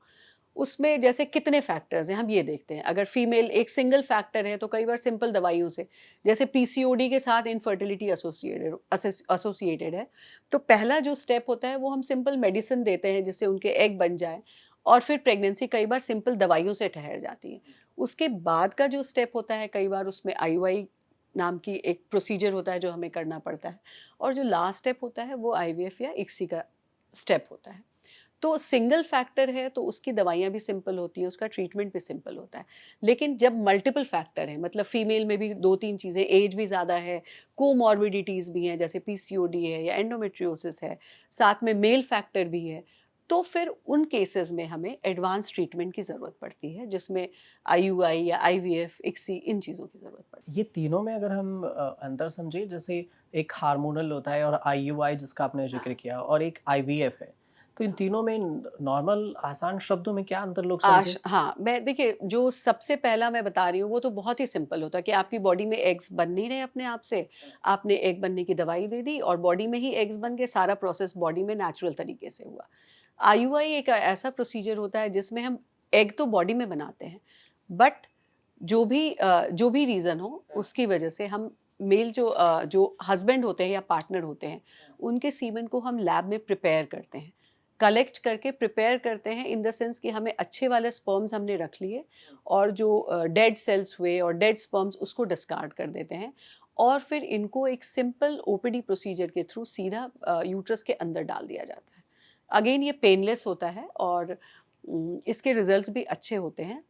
S2: उसमें जैसे कितने फैक्टर्स हैं हम ये देखते हैं। अगर फीमेल एक सिंगल फैक्टर है तो कई बार सिंपल दवाइयों से, जैसे पीसीओडी के साथ इनफर्टिलिटी एसोसिएटेड है, तो पहला जो स्टेप होता है वो हम सिंपल मेडिसिन देते हैं जिससे उनके एग बन जाए, और फिर प्रेगनेंसी कई बार सिंपल दवाइयों से ठहर जाती है। उसके बाद का जो स्टेप होता है कई बार उसमें आईयूआई नाम की एक प्रोसीजर होता है जो हमें करना पड़ता है, और जो लास्ट स्टेप होता है वो आईवीएफ या इक्सी का स्टेप होता है। तो सिंगल फैक्टर है तो उसकी दवाइयाँ भी सिंपल होती हैं, उसका ट्रीटमेंट भी सिंपल होता है। लेकिन जब मल्टीपल फैक्टर हैं, मतलब फीमेल में भी 2-3 चीज़ें, एज भी ज़्यादा है, कोमॉर्बिडिटीज़ भी हैं जैसे पीसीओडी है या एंडोमेट्रियोसिस है, साथ में मेल फैक्टर भी है, तो फिर उन केसेज़ में हमें एडवांस ट्रीटमेंट की ज़रूरत पड़ती है, जिसमें आईयूआई या आईवीएफ, इक्सी इन चीज़ों की ज़रूरत पड़ती है।
S1: ये तीनों में अगर हम अंतर समझे, जैसे एक हार्मोनल होता है और आईयूआई जिसका आपने ज़िक्र
S2: हाँ।
S1: किया, और एक आईवीएफ है। तो इन तीनों में नॉर्मल आसान शब्दों में क्या अंतर लोग समझें?
S2: हाँ, मैं देखिए जो सबसे पहला मैं बता रही हूँ वो तो बहुत ही सिंपल होता है कि आपकी बॉडी में एग्स बन नहीं रहे अपने आप से, आपने एग बनने की दवाई दे दी और बॉडी में ही एग्स बन गए, सारा प्रोसेस बॉडी में नेचुरल तरीके से हुआ। आईयूआई एक ऐसा प्रोसीजर होता है जिसमें हम एग तो बॉडी में बनाते हैं, बट जो भी रीज़न हो उसकी वजह से हम मेल जो हस्बैंड होते हैं या पार्टनर होते हैं, उनके सीमेन को हम लैब में प्रिपेयर करते हैं। कलेक्ट करके प्रिपेयर करते हैं इन द सेंस कि हमें अच्छे वाले स्पर्म्स हमने रख लिए, और जो डेड सेल्स हुए और डेड स्पर्म्स उसको डिस्कार्ड कर देते हैं, और फिर इनको एक सिंपल ओपीडी प्रोसीजर के थ्रू सीधा यूट्रस के अंदर डाल दिया जाता है। अगेन ये पेनलेस होता है और इसके रिजल्ट्स भी अच्छे होते हैं।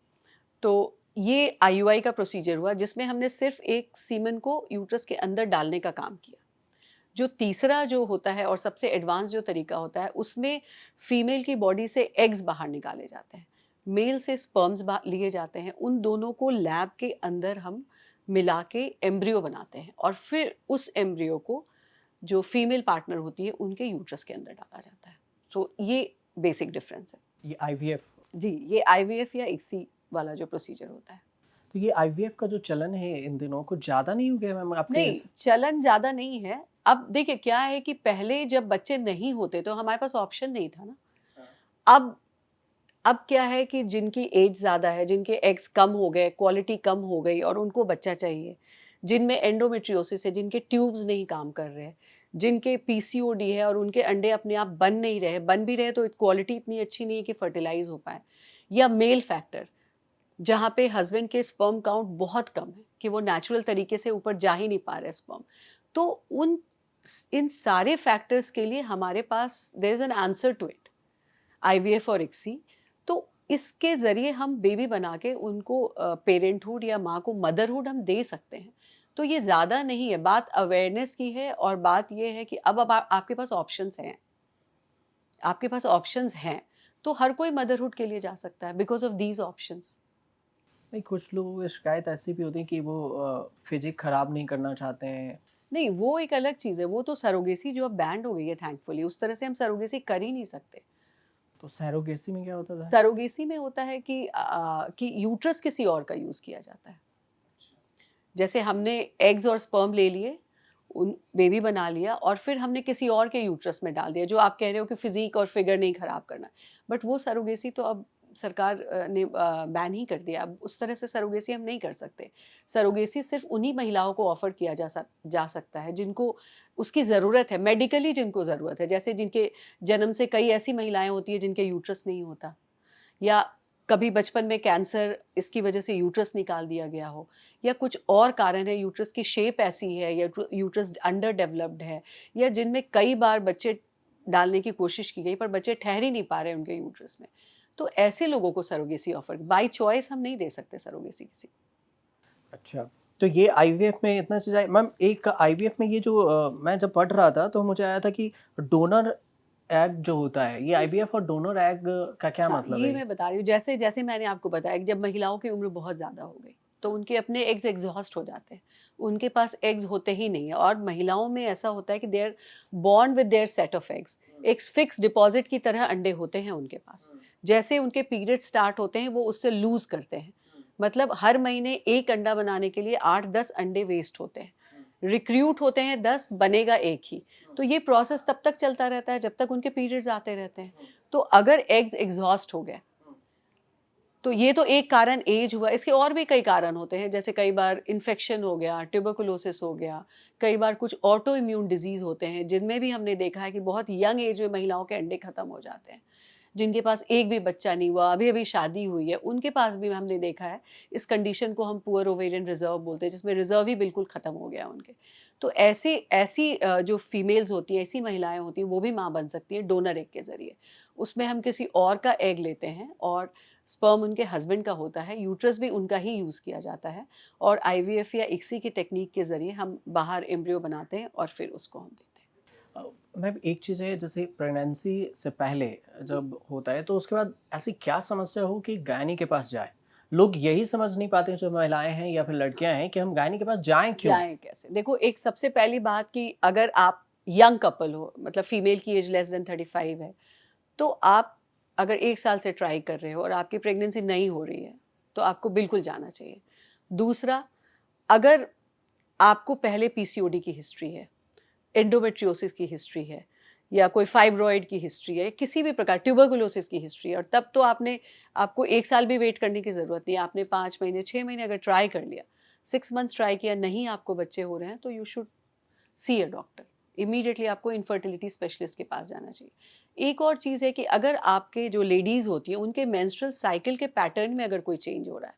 S2: तो ये आईयूआई का प्रोसीजर हुआ जिसमें हमने सिर्फ एक सीमेन को यूट्रस के अंदर डालने का काम किया। जो तीसरा जो होता है और सबसे एडवांस जो तरीका होता है, उसमें फीमेल की बॉडी से एग्स बाहर निकाले जाते हैं, मेल से स्पर्म्स लिए जाते हैं, उन दोनों को लैब के अंदर हम मिला के एम्ब्रियो बनाते हैं, और फिर उस एम्ब्रियो को जो फीमेल पार्टनर होती है उनके यूट्रस के अंदर डाला जाता है। तो ये बेसिक डिफरेंस है।
S1: ये आईवीएफ।
S2: जी, ये आईवीएफ या इक्सी वाला जो प्रोसीजर होता है।
S1: तो ये आईवीएफ का जो चलन है इन दिनों, कुछ ज़्यादा नहीं हो गया मैम आपके
S2: नहीं, चलन ज़्यादा नहीं है। अब देखिए क्या है कि पहले जब बच्चे नहीं होते तो हमारे पास ऑप्शन नहीं था ना। अब अब क्या है कि जिनकी एज ज़्यादा है, जिनके एग्स कम हो गए, क्वालिटी कम हो गई और उनको बच्चा चाहिए, जिनमें एंडोमेट्रियोसिस है, जिनके ट्यूब्स नहीं काम कर रहे हैं, जिनके पीसीओडी है और उनके अंडे अपने आप बन नहीं रहे, बन भी रहे तो क्वालिटी इतनी अच्छी नहीं है कि फर्टिलाइज़ हो पाएँ, या मेल फैक्टर जहाँ पे हस्बैंड के स्पर्म काउंट बहुत कम है कि वो नेचुरल तरीके से ऊपर जा ही नहीं पा रहे स्पर्म। तो उन इन सारे फैक्टर्स के लिए हमारे पास there is an answer to it, IVF और इक्सी। तो इसके ज़रिए हम बेबी बना के उनको पेरेंटहुड या माँ को मदरहुड हम दे सकते हैं। तो ये ज़्यादा नहीं है, बात अवेयरनेस की है, और बात ये है कि अब आपके पास ऑप्शंस हैं। आपके पास ऑप्शंस हैं, तो हर कोई मदरहुड के लिए जा सकता है बिकॉज़ ऑफ दीज़ ऑप्शंस।
S1: नहीं, कुछ लोगों की शिकायत ऐसी भी होती है कि वो फिजिक खराब नहीं करना चाहते हैं।
S2: नहीं, वो एक अलग चीज़ है, वो तो सरोगेसी जो अब बैन्ड हो गई है थैंकफुली, उस तरह से हम सरोगेसी कर ही नहीं सकते।
S1: तो सैरोगेसी में क्या होता था?
S2: सरोगेसी में होता है कि यूट्रस किसी और का यूज़ किया जाता है। जैसे हमने एग्स और स्पर्म ले लिए, उन बेबी बना लिया और फिर हमने किसी और के यूट्रस में डाल दिया, जो आप कह रहे हो कि फिज़िक और फिगर नहीं खराब करना। बट वो सरोगेसी तो अब सरकार ने बैन ही कर दिया। अब उस तरह से सरोगेसी हम नहीं कर सकते। सरोगेसी सिर्फ़ उन्हीं महिलाओं को ऑफ़र किया जा सकता है जिनको उसकी ज़रूरत है, मेडिकली जिनको ज़रूरत है। जैसे जिनके जन्म से कई ऐसी महिलाएँ होती हैं जिनके यूट्रस नहीं होता, या कभी बचपन में कैंसर इसकी वजह से यूट्रस निकाल दिया गया हो, या कुछ और कारण है, यूट्रस की शेप ऐसी है, या यूट्रस अंडर डेवलप्ड है, या जिनमें कई बार बच्चे डालने की कोशिश की गई पर बच्चे ठहर ही नहीं पा रहे उनके यूट्रस में। तो ऐसे लोगों को सरोगेसी ऑफर, बाय चॉइस हम नहीं दे सकते सरोगेसी किसी को।
S1: अच्छा, तो ये आईवीएफ में इतना चीज़ आई मैम। एक आईवीएफ में ये जो मैं जब पढ़ रहा था तो मुझे आया था कि डोनर एग जो होता है, ये आईवीएफ और डोनर एग का क्या
S2: हाँ,
S1: मतलब
S2: ये
S1: है?
S2: मैं बता रही हूँ, जैसे जैसे मैंने आपको बताया कि जब महिलाओं की उम्र बहुत ज़्यादा हो गई, तो उनके अपने एग्स एग्ज़ॉस्ट हो जाते हैं। उनके पास एग्स होते ही नहीं है, और महिलाओं में ऐसा होता है कि they are born with their set of eggs. एक फिक्स डिपॉज़िट की तरह अंडे होते हैं उनके पास। जैसे उनके पीरियड स्टार्ट होते हैं, वो उससे लूज़ करते हैं। मतलब हर महीने 1 अंडा बनाने के लिए 8-10 अंडे वेस्ट होते हैं। रिक्रूट होते हैं 10, बनेगा 1 ही। तो ये प्रोसेस तब तक चलता रहता है जब तक उनके पीरियड्स आते रहते हैं। तो अगर एग्स एग्ज़ॉस्ट हो गए, तो ये तो एक कारण एज हुआ, इसके और भी कई कारण होते हैं, जैसे कई बार इन्फेक्शन हो गया, ट्यूबरकुलोसिस हो गया, कई बार कुछ ऑटो इम्यून डिजीज़ होते हैं, जिनमें भी हमने देखा है कि बहुत यंग एज में महिलाओं के अंडे खत्म हो जाते हैं। जिनके पास एक भी बच्चा नहीं हुआ, अभी-अभी शादी हुई है, उनके पास भी हमने देखा है, इस कंडीशन को हम पुअर ओवेरियन रिज़र्व बोलते हैं, जिसमें रिज़र्व ही बिल्कुल खत्म हो गया उनके। तो ऐसी जो फीमेल्स होती हैं, ऐसी महिलाएँ होती हैं, वो भी माँ बन सकती हैं डोनर एग के ज़रिए। उसमें हम किसी और का एग लेते हैं और स्पर्म उनके हस्बैंड का होता है, यूट्रस भी उनका ही यूज़ किया जाता है और आईवीएफ या इक्सी की टेक्नीक के ज़रिए हम बाहर एम्ब्रियो बनाते हैं और फिर उसको हम देते हैं।
S1: अ, मैम एक चीज़ है जैसे प्रेगनेंसी से पहले जब होता है तो उसके बाद ऐसी क्या समस्या हो कि गायनी के पास जाए? लोग यही समझ नहीं पाते जो महिलाएँ हैं या फिर लड़कियाँ हैं कि हम गायनी के पास जाएँ क्यों?
S2: जाएँ कैसे? देखो, एक सबसे पहली बात कि अगर आप यंग कपल हो, मतलब फीमेल की एज लेस देन 35 है, तो आप अगर 1 साल से ट्राई कर रहे हो और आपकी प्रेगनेंसी नहीं हो रही है, तो आपको बिल्कुल जाना चाहिए। दूसरा, अगर आपको पहले पीसीओडी की हिस्ट्री है, एंडोमेट्रियोसिस की हिस्ट्री है या कोई फाइब्रॉइड की हिस्ट्री है, किसी भी प्रकार ट्यूबरकुलोसिस की हिस्ट्री है, और तब तो आपको 1 साल भी वेट करने की ज़रूरत नहीं है। आपने 5 महीने, 6 महीने अगर ट्राई कर लिया, 6 मंथ्स ट्राई किया, नहीं आपको बच्चे हो रहे हैं, तो you should see a doctor. Immediately आपको इन्फर्टिलिटी स्पेशलिस्ट के पास जाना चाहिए। एक और चीज़ है कि अगर आपके जो लेडीज़ होती हैं, उनके मेंस्ट्रुअल साइकिल के पैटर्न में अगर कोई चेंज हो रहा है,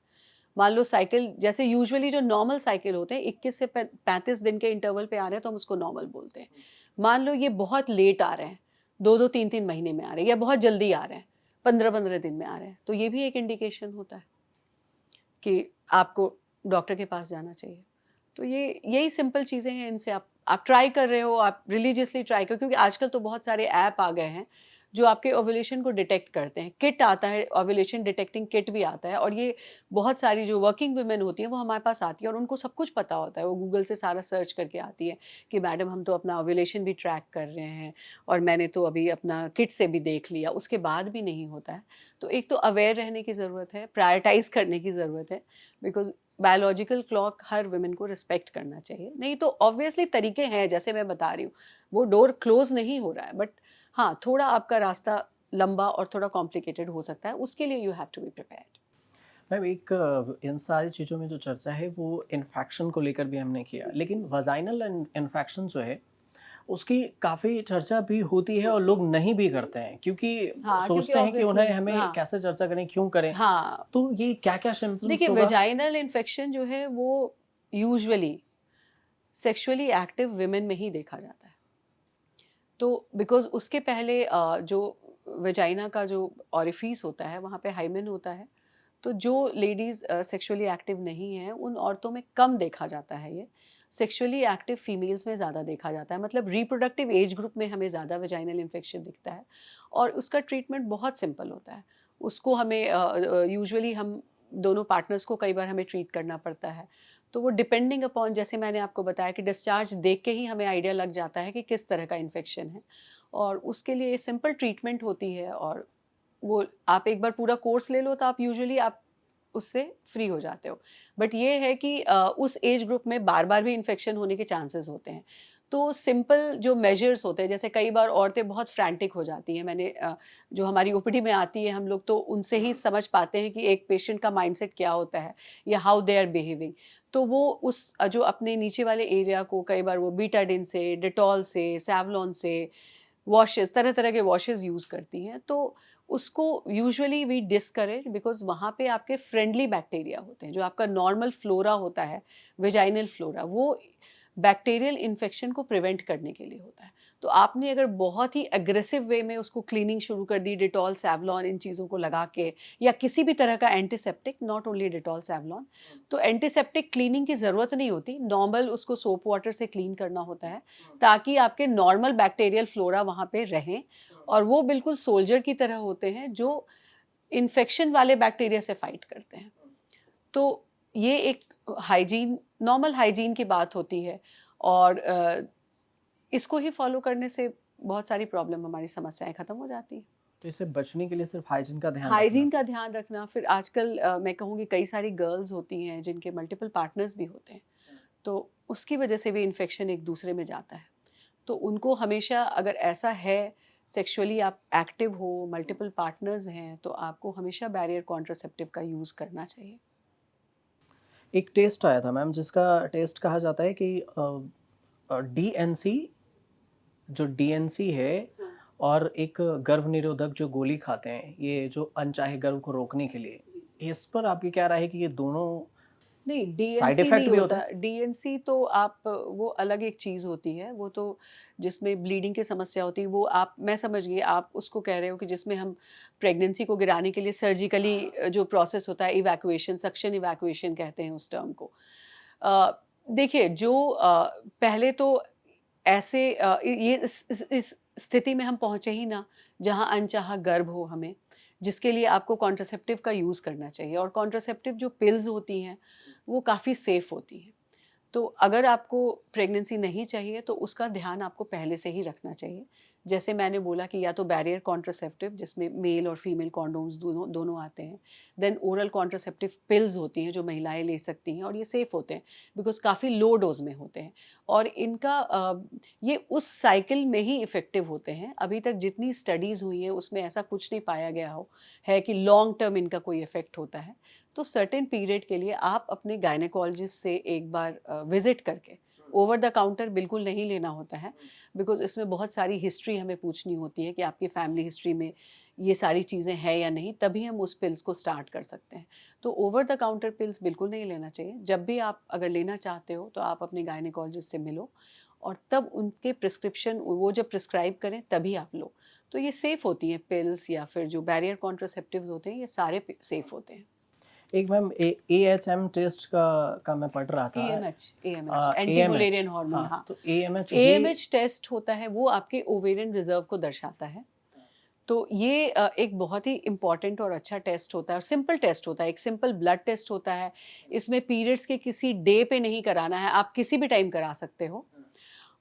S2: मान लो साइकिल जैसे यूजुअली जो नॉर्मल साइकिल होते हैं 21 से 35 दिन के इंटरवल पे आ रहे हैं, तो हम उसको नॉर्मल बोलते हैं। मान लो ये बहुत लेट आ रहे हैं, 2-2 3-3 महीने में आ रहे हैं या बहुत जल्दी आ रहे हैं, 15-15 दिन में आ रहे हैं, तो ये भी एक इंडिकेशन होता है कि आपको डॉक्टर के पास जाना चाहिए। तो ये यही सिंपल चीज़ें हैं, इनसे आप ट्राई कर रहे हो, आप रिलीजियसली ट्राई करो, क्योंकि आजकल तो बहुत सारे ऐप आ गए हैं, जो आपके ओव्यूलेशन को डिटेक्ट करते हैं। किट आता है, ओव्यूलेशन डिटेक्टिंग किट भी आता है, और ये बहुत सारी जो वर्किंग वुमेन होती हैं, वो हमारे पास आती है और उनको सब कुछ पता होता है। वो गूगल से सारा सर्च करके आती है कि मैडम हम तो अपना ओव्यूलेशन भी ट्रैक कर रहे हैं और मैंने तो अभी अपना किट से भी देख लिया, उसके बाद भी नहीं होता है। तो एक तो अवेयर रहने की ज़रूरत है, प्रायोरिटाइज़ करने की ज़रूरत है, because biological clock her women को रिस्पेक्ट करना चाहिए। नहीं तो ऑब्वियसली तरीके हैं, जैसे मैं बता रही हूँ, वो डोर क्लोज़ नहीं हो रहा है, बट हाँ, थोड़ा आपका रास्ता लंबा और थोड़ा कॉम्प्लिकेटेड हो सकता है, उसके लिए you have to be prepared.
S1: Ma'am एक इन सारी चीज़ों में जो चर्चा है वो इन्फेक्शन को लेकर भी हमने किया, लेकिन वजाइनल इन्फेक्शन जो है उसकी काफ़ी चर्चा भी होती है और लोग नहीं भी करते हैं क्योंकि
S2: हाँ, क्योंकि
S1: सोचते हैं कि
S2: ऑब्वियसली
S1: उन्हें हमें
S2: हाँ,
S1: कैसे चर्चा करें, क्यों करें?
S2: हाँ।
S1: तो ये क्या-क्या
S2: देखिए,
S1: सिम्पटम्स होगा?
S2: वेजाइनल इन्फेक्शन जो है वो यूजुअली सेक्सुअली एक्टिव वुमेन में ही देखा जाता है। तो बिकॉज़ उसके पहले जो वेजाइना का जो ओरिफिस होता है, वहाँ पे हाइमेन होता है। तो जो लेडीज़ सेक्सुअली एक्टिव नहीं हैं, उन औरतों में कम देखा जाता है ये। सेक्सुअली एक्टिव फीमेल्स में ज़्यादा देखा जाता है, मतलब रिप्रोडक्टिव एज ग्रुप में हमें ज़्यादा वेजाइनल इन्फेक्शन दिखता है और उसका ट्रीटमेंट बहुत सिंपल होता है। उसको हमें यूजुअली हम दोनों पार्टनर्स को कई बार हमें ट्रीट करना पड़ता है। तो वो डिपेंडिंग अपॉन, जैसे मैंने आपको बताया कि डिस्चार्ज देख के ही हमें आइडिया लग जाता है कि किस तरह का इन्फेक्शन है और उसके लिए सिंपल ट्रीटमेंट होती है और वो आप एक बार पूरा कोर्स ले लो तो आप यूजुअली आप उससे फ्री हो जाते हो। बट ये है कि उस एज ग्रुप में बार-बार भी इन्फेक्शन होने के चांसेस होते हैं। तो सिंपल जो मेजर्स होते हैं, जैसे कई बार औरतें बहुत फ्रैंटिक हो जाती हैं। जो हमारी ओपीडी में आती है, हम लोग तो उनसे ही समझ पाते हैं कि एक पेशेंट का माइंडसेट क्या होता है या हाउ दे आर बिहेविंग। तो वो जो अपने नीचे वाले एरिया को कई बार वो बीटाडिन से, डेटॉल से, सेवलॉन से वॉशेज़, तरह-तरह के वॉशेज़ यूज़ करती हैं, तो उसको यूजुअली वी डिस्करेज बिकॉज़ वहाँ पे आपके फ्रेंडली बैक्टीरिया होते हैं, जो आपका नॉर्मल फ्लोरा होता है, वेजाइनल फ्लोरा, वो बैक्टीरियल इन्फेक्शन को प्रिवेंट करने के लिए होता है। तो आपने अगर बहुत ही एग्रेसिव वे में उसको क्लीनिंग शुरू कर दी, डेटॉल, सेवलॉन इन चीज़ों को लगा के या किसी भी तरह का antiseptic, not only Dettol, Savlon, तो एंटीसेप्टिक क्लीनिंग की ज़रूरत नहीं होती, नॉर्मल उसको सोप वाटर से क्लीन करना होता है, ताकि आपके नॉर्मल बैक्टीरियल फ्लोरा वहाँ पे रहें और वो बिल्कुल सोल्जर की तरह होते हैं जो इन्फेक्शन वाले बैक्टीरिया से फाइट करते हैं। तो ये एक हाइजीन, नॉर्मल हाइजीन की बात होती है और इसको ही फॉलो करने से बहुत सारी प्रॉब्लम, हमारी समस्याएँ खत्म हो जाती हैं।
S1: तो इससे बचने के लिए सिर्फ हाइजीन का ध्यान रखना।
S2: हाइजीन का ध्यान रखना, फिर आजकल मैं कहूँगी कई सारी गर्ल्स होती हैं जिनके मल्टीपल पार्टनर्स भी होते हैं, तो उसकी वजह से भी इन्फेक्शन एक दूसरे में जाता है। तो उनको हमेशा, अगर ऐसा है, सेक्सुअली आप एक्टिव हो, मल्टीपल पार्टनर्स हैं, तो आपको हमेशा बैरियर कॉन्ट्रासेप्टिव का यूज़ करना चाहिए।
S1: एक टेस्ट आया था मैम जिसका टेस्ट कहा जाता है कि डीएनसी, जो डीएनसी है
S2: हाँ,
S1: और एक गर्भ निरोधक जो गोली खाते हैं, ये जो अनचाहे गर्भ को रोकने के लिए,
S2: जी।
S1: इस पर आपकी क्या राय है कि ये दोनों
S2: नहीं,
S1: साइड
S2: डीएनसी
S1: इफ़ेक्ट
S2: नहीं
S1: भी होते
S2: होता।
S1: हैं?
S2: डीएनसी तो आप वो अलग एक चीज़ होती है, वो तो जिसमें ब्लीडिंग की समस्या होती है, वो आप मैं समझ गई, आप उसको कह रहे हो कि जिसमें हम प्रेगनेंसी को गिराने के लिए सर्जिकली जो प्रोसेस होता है इवैक्यूएशन, सक्शन इवैक्यूएशन कहते हैं उस टर्म को। अ, देखिए जो पहले तो ऐसे ये इस स्थिति में हम पहुँचे ही ना, जहाँ अनचाहा गर्भ हो हमें, जिसके लिए आपको कॉन्ट्रासेप्टिव का यूज़ करना चाहिए और कॉन्ट्रासेप्टिव जो पिल्स होती हैं, वो काफ़ी सेफ़ होती हैं। तो अगर आपको प्रेगनेंसी नहीं चाहिए तो उसका ध्यान आपको पहले से ही रखना चाहिए। जैसे मैंने बोला कि या तो बैरियर कॉन्ट्रासेप्टिव जिसमें मेल और फीमेल कॉन्डोम्स दोनों दोनों आते हैं। देन ओरल कॉन्ट्रासेप्टिव पिल्स होती हैं जो महिलाएँ ले सकती हैं और ये सेफ़ होते हैं बिकॉज़ काफ़ी लो डोज़ में होते हैं और इनका ये उस साइकिल में ही इफ़ेक्टिव होते हैं। अभी तक जितनी स्टडीज़ हुई हैं उसमें ऐसा कुछ नहीं पाया गया है कि लॉन्ग टर्म इनका कोई इफ़ेक्ट होता है। तो सर्टेन पीरियड के लिए आप अपने गायनेकोलॉजिस्ट से एक बार विजिट करके ओवर द काउंटर बिल्कुल नहीं लेना होता है बिकॉज़ इसमें बहुत सारी हिस्ट्री हमें पूछनी होती है कि आपकी फैमिली हिस्ट्री में ये सारी चीज़ें हैं या नहीं, तभी हम उस पिल्स को स्टार्ट कर सकते हैं। तो ओवर द काउंटर पिल्स बिल्कुल नहीं लेना चाहिए। जब भी आप अगर लेना चाहते हो तो आप अपने गायनेकोलॉजिस्ट से मिलो और तब उनके प्रिस्क्रिप्शन वो जब प्रिस्क्राइब करें तभी आप लो। तो ये सेफ़ होती हैं पिल्स या फिर जो बैरियर कॉन्ट्रासेप्टिव्स होते हैं, ये सारे सेफ़ होते हैं।
S1: एक मैम एएचएम टेस्ट का मैं पढ़ रहा था।
S2: AMH anti
S1: AMH,
S2: Mullerian hormone,
S1: हाँ,
S2: हाँ।
S1: तो एएमएच ये
S2: एएमएच टेस्ट होता है वो आपके ओवेरियन रिजर्व को दर्शाता है। तो ये एक बहुत ही इम्पोर्टेंट और अच्छा टेस्ट होता है और सिंपल टेस्ट होता है, एक सिंपल ब्लड टेस्ट होता है। इसमें पीरियड्स के किसी डे पे नहीं कराना है, आप किसी भी टाइम करा सकते हो।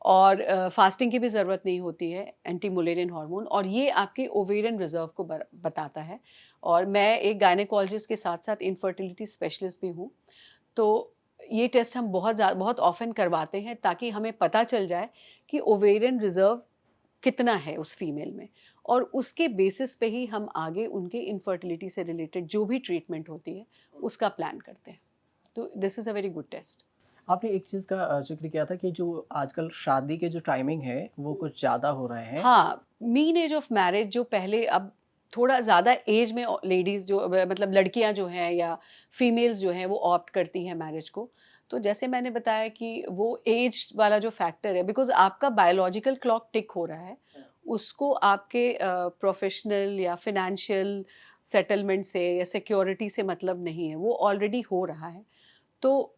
S2: और फास्टिंग की भी ज़रूरत नहीं होती है, एंटी मुलेरियन हार्मोन, और ये आपके ओवेरियन रिज़र्व को बताता है। और मैं एक गायनेकोलॉजिस्ट के साथ-साथ इनफर्टिलिटी स्पेशलिस्ट भी हूँ। तो ये टेस्ट हम बहुत ऑफ़न करवाते हैं ताकि हमें पता चल जाए कि ओवेरियन रिज़र्व कितना है उस फीमेल में और उसके बेसिस पे ही हम आगे उनके इनफर्टिलिटी से रिलेटेड जो भी ट्रीटमेंट होती है, उसका प्लान करते हैं। तो this is a very good test.
S1: आपने एक चीज़ का ज़िक्र किया था कि जो आजकल शादी के जो टाइमिंग है, वो कुछ ज़्यादा हो रहे हैं।
S2: हाँ, मीन एज ऑफ मैरिज जो पहले अब थोड़ा ज़्यादा एज में लेडीज़ जो मतलब लड़कियाँ जो हैं या फीमेल्स जो हैं वो ऑप्ट करती हैं मैरिज को। तो जैसे मैंने बताया कि वो एज वाला जो फैक्टर है बिकॉज़ आपका बायोलॉजिकल क्लॉक टिक हो रहा है, उसको आपके प्रोफ़ेशनल या फ़ाइनेंशियल सेटलमेंट से या सिक्योरिटी से मतलब नहीं है, वो ऑलरेडी हो रहा है। तो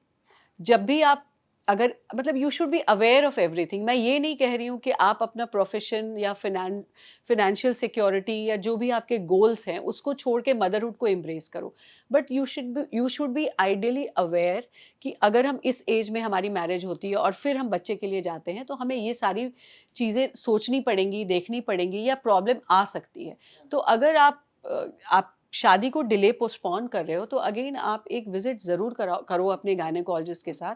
S2: जब भी आप अगर मतलब you should be aware of everything. मैं ये नहीं कह रही हूँ कि आप अपना प्रोफेशन या फाइनेंशियल सिक्योरिटी या जो भी आपके गोल्स हैं उसको छोड़ के मदरहुड को एम्ब्रेस करो, but you should be ideally aware कि अगर हम इस एज में हमारी मैरिज होती है और फिर हम बच्चे के लिए जाते हैं तो हमें ये सारी चीज़ें सोचनी पड़ेंगी, देखनी पड़ेंगी या प्रॉब्लम आ सकती है। तो अगर आप शादी को डिले पोस्टपोन कर रहे हो तो अगेन आप एक विजिट ज़रूर करो अपने गायनेकोलॉजिस्ट के साथ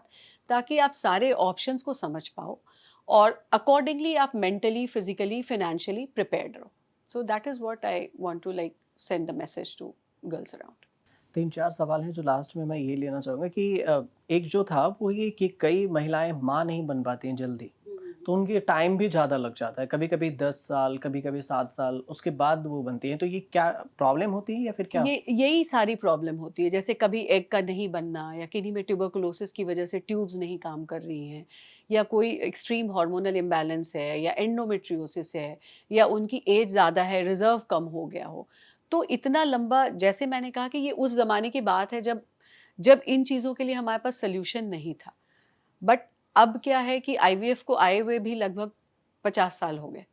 S2: ताकि आप सारे ऑप्शंस को समझ पाओ और अकॉर्डिंगली आप मेंटली, फिजिकली, फाइनेंशियली प्रिपेयर्ड रहो। So that is what I want to like send the message to girls around.
S1: 3-4 सवाल हैं जो लास्ट में मैं ये लेना चाहूँगा कि एक जो था वो ये कि कई महिलाएँ माँ नहीं बन पाती हैं जल्दी, तो उनके टाइम भी ज़्यादा लग जाता है, कभी-कभी 10 साल, कभी-कभी 7 साल, उसके बाद वो बनती हैं, तो ये क्या प्रॉब्लम होती है या फिर क्या?
S2: ये यही सारी प्रॉब्लम होती है, जैसे कभी एग का नहीं बनना या किन्हीं में ट्यूबरकुलोसिस की वजह से ट्यूब्स नहीं काम कर रही हैं या कोई एक्सट्रीम हार्मोनल इम्बैलेंस है या एंडोमेट्रियोसिस है या उनकी एज ज़्यादा है, रिज़र्व कम हो गया हो। तो इतना लंबा, जैसे मैंने कहा कि ये उस ज़माने की बात है जब जब इन चीज़ों के लिए हमारे पास सॉल्यूशन नहीं था। बट अब क्या है कि आईवीएफ को आए हुए भी लगभग 50 साल हो गए।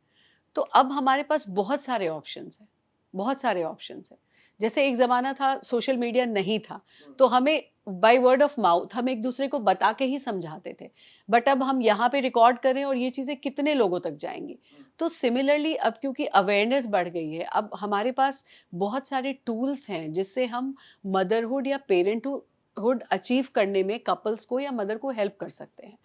S2: तो अब हमारे पास बहुत सारे ऑप्शंस हैं, बहुत सारे ऑप्शंस हैं। जैसे एक ज़माना था सोशल मीडिया नहीं था, तो हमें बाय वर्ड ऑफ माउथ हम एक-दूसरे को बता के ही समझाते थे। बट अब हम यहाँ पे रिकॉर्ड कर रहे हैं और ये चीज़ें कितने लोगों तक जाएँगी। तो सिमिलरली अब क्योंकि अवेयरनेस बढ़ गई है, अब हमारे पास बहुत सारे टूल्स हैं जिससे हम मदरहुड या पेरेंटहुड अचीव करने में कपल्स को या मदर को हेल्प कर सकते हैं।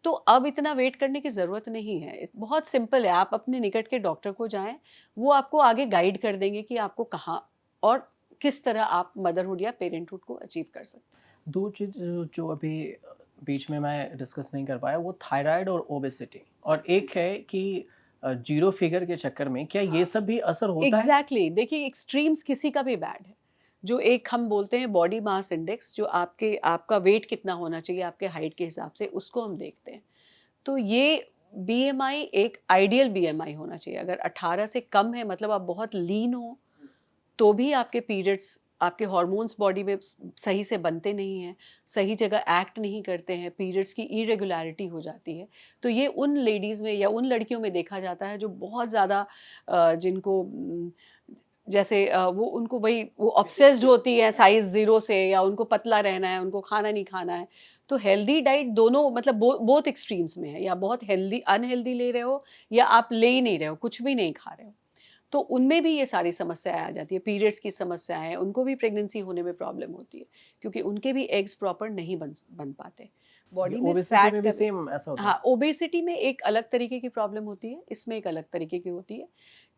S2: तो अब इतना वेट करने की ज़रूरत नहीं है। बहुत सिंपल है, आप अपने निकट के डॉक्टर को जाएँ, वो आपको आगे गाइड कर देंगे कि आपको कहाँ और किस तरह आप मदरहुड या पेरेंटहुड को अचीव कर सकते हैं।
S1: 2 चीज़ जो अभी बीच में मैं डिस्कस नहीं कर पाया वो थायराइड और ओबेसिटी और एक है कि ज़ीरो फिगर के चक्कर में क्या ये सब भी असर होता है?
S2: एग्ज़ैक्टली, देखिए एक्सट्रीम्स किसी का भी बैड है। जो एक हम बोलते हैं बॉडी मास इंडेक्स, जो आपका वेट कितना होना चाहिए आपके हाइट के हिसाब से, उसको हम देखते हैं। तो ये बीएमआई एक आइडियल बीएमआई होना चाहिए। अगर 18 से कम है मतलब आप बहुत लीन हो, तो भी आपके पीरियड्स, आपके हार्मोन्स बॉडी में सही से बनते नहीं हैं, सही जगह एक्ट नहीं करते हैं, पीरियड्स की इरेगुलरिटी हो जाती है। तो ये उन लेडीज़ में या उन लड़कियों में देखा जाता है जो बहुत ज़्यादा जिनको जैसे वो उनको वही वो ऑब्सेस्ड होती है साइज़ 0 से, या उनको पतला रहना है, उनको खाना नहीं खाना है। तो हेल्दी डाइट दोनों मतलब बोथ एक्सट्रीम्स में है, या बहुत हेल्दी अनहेल्दी ले रहे हो, या आप ले ही नहीं रहे हो, कुछ भी नहीं खा रहे हो। तो उनमें भी ये सारी समस्याएँ आ जाती है, पीरियड्स की समस्याएँ, उनको भी प्रेगनेंसी होने में प्रॉब्लम होती है, क्योंकि उनके भी एग्स प्रॉपर नहीं बन पाते।
S1: ये
S2: बॉडी में
S1: ओबेसिटी
S2: फैट
S1: में
S2: का
S1: भी
S2: भी,
S1: सेम ऐसा होता है?
S2: हाँ, ओबेसिटी में एक अलग तरीके की प्रॉब्लम होती है, इसमें एक अलग तरीके की होती है,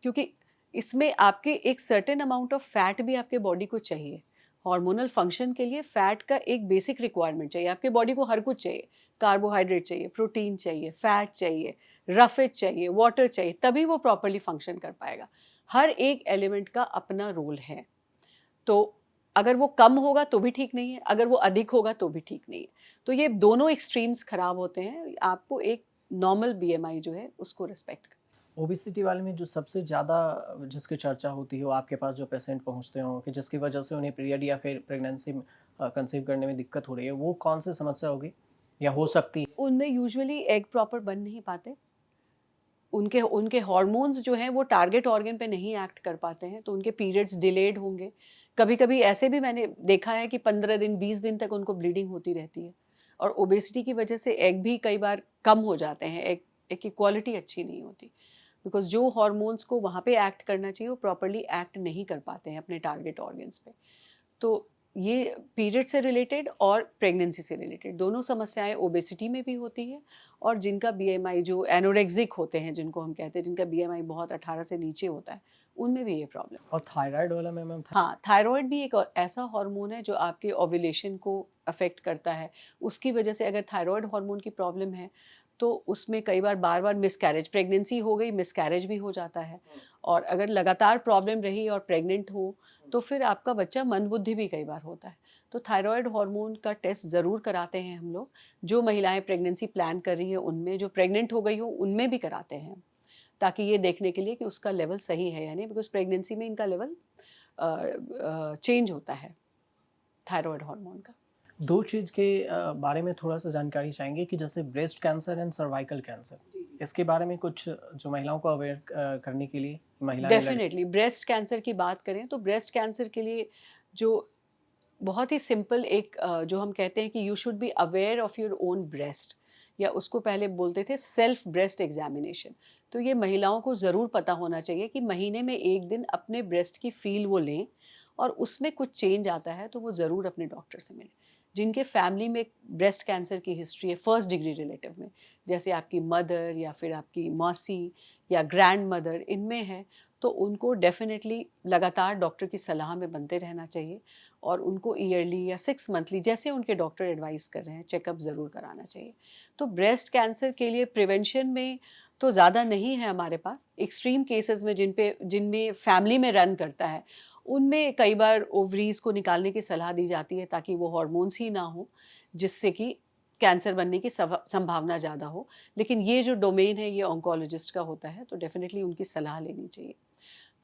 S2: क्योंकि इसमें आपके एक सर्टेन अमाउंट ऑफ फैट भी आपके बॉडी को चाहिए। हार्मोनल फंक्शन के लिए फैट का एक बेसिक रिक्वायरमेंट चाहिए, आपके बॉडी को हर कुछ चाहिए, कार्बोहाइड्रेट चाहिए, प्रोटीन चाहिए, फैट चाहिए, रफेज चाहिए, वाटर चाहिए, तभी वो प्रॉपर्ली फंक्शन कर पाएगा। हर एक एलिमेंट का अपना रोल है। तो अगर वो कम होगा तो भी ठीक नहीं है, अगर वो अधिक होगा तो भी ठीक नहीं है। तो ये दोनों एक्सट्रीम्स खराब होते हैं। आपको एक नॉर्मल बीएमआई जो है उसको रिस्पेक्ट कर।
S1: ओबेसिटी वाले में जो सबसे ज़्यादा जिसकी चर्चा होती हो आपके पास जो पेशेंट पहुँचते हों कि जिसकी वजह से उन्हें पीरियड या फिर प्रेगनेंसी में कंसीव करने में दिक्कत हो रही है, वो कौन-सी समस्या होगी या हो सकती है?
S2: उनमें यूजुअली एग प्रॉपर बन नहीं पाते। उनके उनके हार्मोन्स जो हैं वो टारगेट ऑर्गन पे नहीं एक्ट कर पाते हैं, तो उनके पीरियड्स डिलेड होंगे। कभी-कभी ऐसे भी मैंने देखा है कि 15 दिन, 20 दिन तक उनको ब्लीडिंग होती रहती है, और ओबेसिटी की वजह से एग भी कई बार कम हो जाते हैं, एग की क्वालिटी अच्छी नहीं होती। बिकॉज़ जो हार्मोन्स को वहाँ पे एक्ट करना चाहिए, वो प्रॉपर्ली एक्ट नहीं कर पाते हैं अपने टारगेट ऑर्गन्स पे। तो ये पीरियड से रिलेटेड और प्रेगनेंसी से रिलेटेड दोनों समस्याएँ ओबेसिटी में भी होती है, और जिनका बीएमआई जो एनोरेक्सिक होते हैं, जिनको हम कहते हैं, जिनका बीएमआई बहुत 18 से नीचे होता है, उनमें भी ये प्रॉब्लम।
S1: और थायराइड वाला में मैम
S2: हाँ, थायरॉइड भी एक ऐसा हार्मोन है जो आपके ओव्यूलेशन को अफ़ेक्ट करता है। उसकी वजह से अगर थायरॉइड हार्मोन की प्रॉब्लम है, तो उसमें कई बार-बार मिसकैरेज, प्रेगनेंसी हो गई, मिसकैरेज भी हो जाता है। और अगर लगातार प्रॉब्लम रही और प्रेग्नेंट हो, तो फिर आपका बच्चा मंदबुद्धि भी कई बार होता है। तो थायरॉइड हार्मोन का टेस्ट ज़रूर कराते हैं हम लोग। जो महिलाएँ प्रेगनेंसी प्लान कर रही हैं उनमें, जो प्रेग्नेंट हो गई हो उनमें भी कराते हैं, ताकि ये देखने के लिए कि उसका लेवल सही है या नहीं, बिकॉज़ प्रेगनेंसी में इनका लेवल चेंज होता है थायरॉइड हार्मोन का।
S1: 2 चीज़ के बारे में थोड़ा-सा जानकारी चाहेंगे कि जैसे breast cancer and cervical cancer,
S2: जी, जी।
S1: इसके बारे में कुछ जो महिलाओं को अवेयर करने के लिए महिलाएँ लड़की
S2: डेफ़िनेटली ब्रेस्ट कैंसर की बात करें तो ब्रेस्ट कैंसर के लिए जो बहुत ही सिंपल एक जो हम कहते हैं कि you should be aware of your own breast, या उसको पहले बोलते थे सेल्फ ब्रेस्ट एग्जामिनेशन। तो ये महिलाओं को ज़रूर पता होना चाहिए कि महीने में एक दिन अपने ब्रेस्ट की फील वो लें, और उसमें कुछ चेंज आता है तो वो ज़रूर अपने डॉक्टर से मिलें। जिनके फैमिली में ब्रेस्ट कैंसर की हिस्ट्री है फर्स्ट डिग्री रिलेटिव में, जैसे आपकी मदर या फिर आपकी मौसी या ग्रैंड मदर, इनमें है, तो उनको डेफिनेटली लगातार डॉक्टर की सलाह में बनते रहना चाहिए, और उनको ईयरली या 6 मंथली जैसे उनके डॉक्टर एडवाइस कर रहे हैं चेकअप ज़रूर कराना चाहिए। तो ब्रेस्ट कैंसर के लिए प्रिवेंशन में तो ज़्यादा नहीं है हमारे पास। एक्सट्रीम केसेस में जिनमें फैमिली में रन करता है, उनमें कई बार ओवरीज़ को निकालने की सलाह दी जाती है, ताकि वो हॉर्मोन्स ही ना हो, जिससे कि कैंसर बनने की संभावना ज़्यादा हो। लेकिन ये जो डोमेन है ये ऑन्कोलॉजिस्ट का होता है, तो डेफ़िनेटली उनकी सलाह लेनी चाहिए।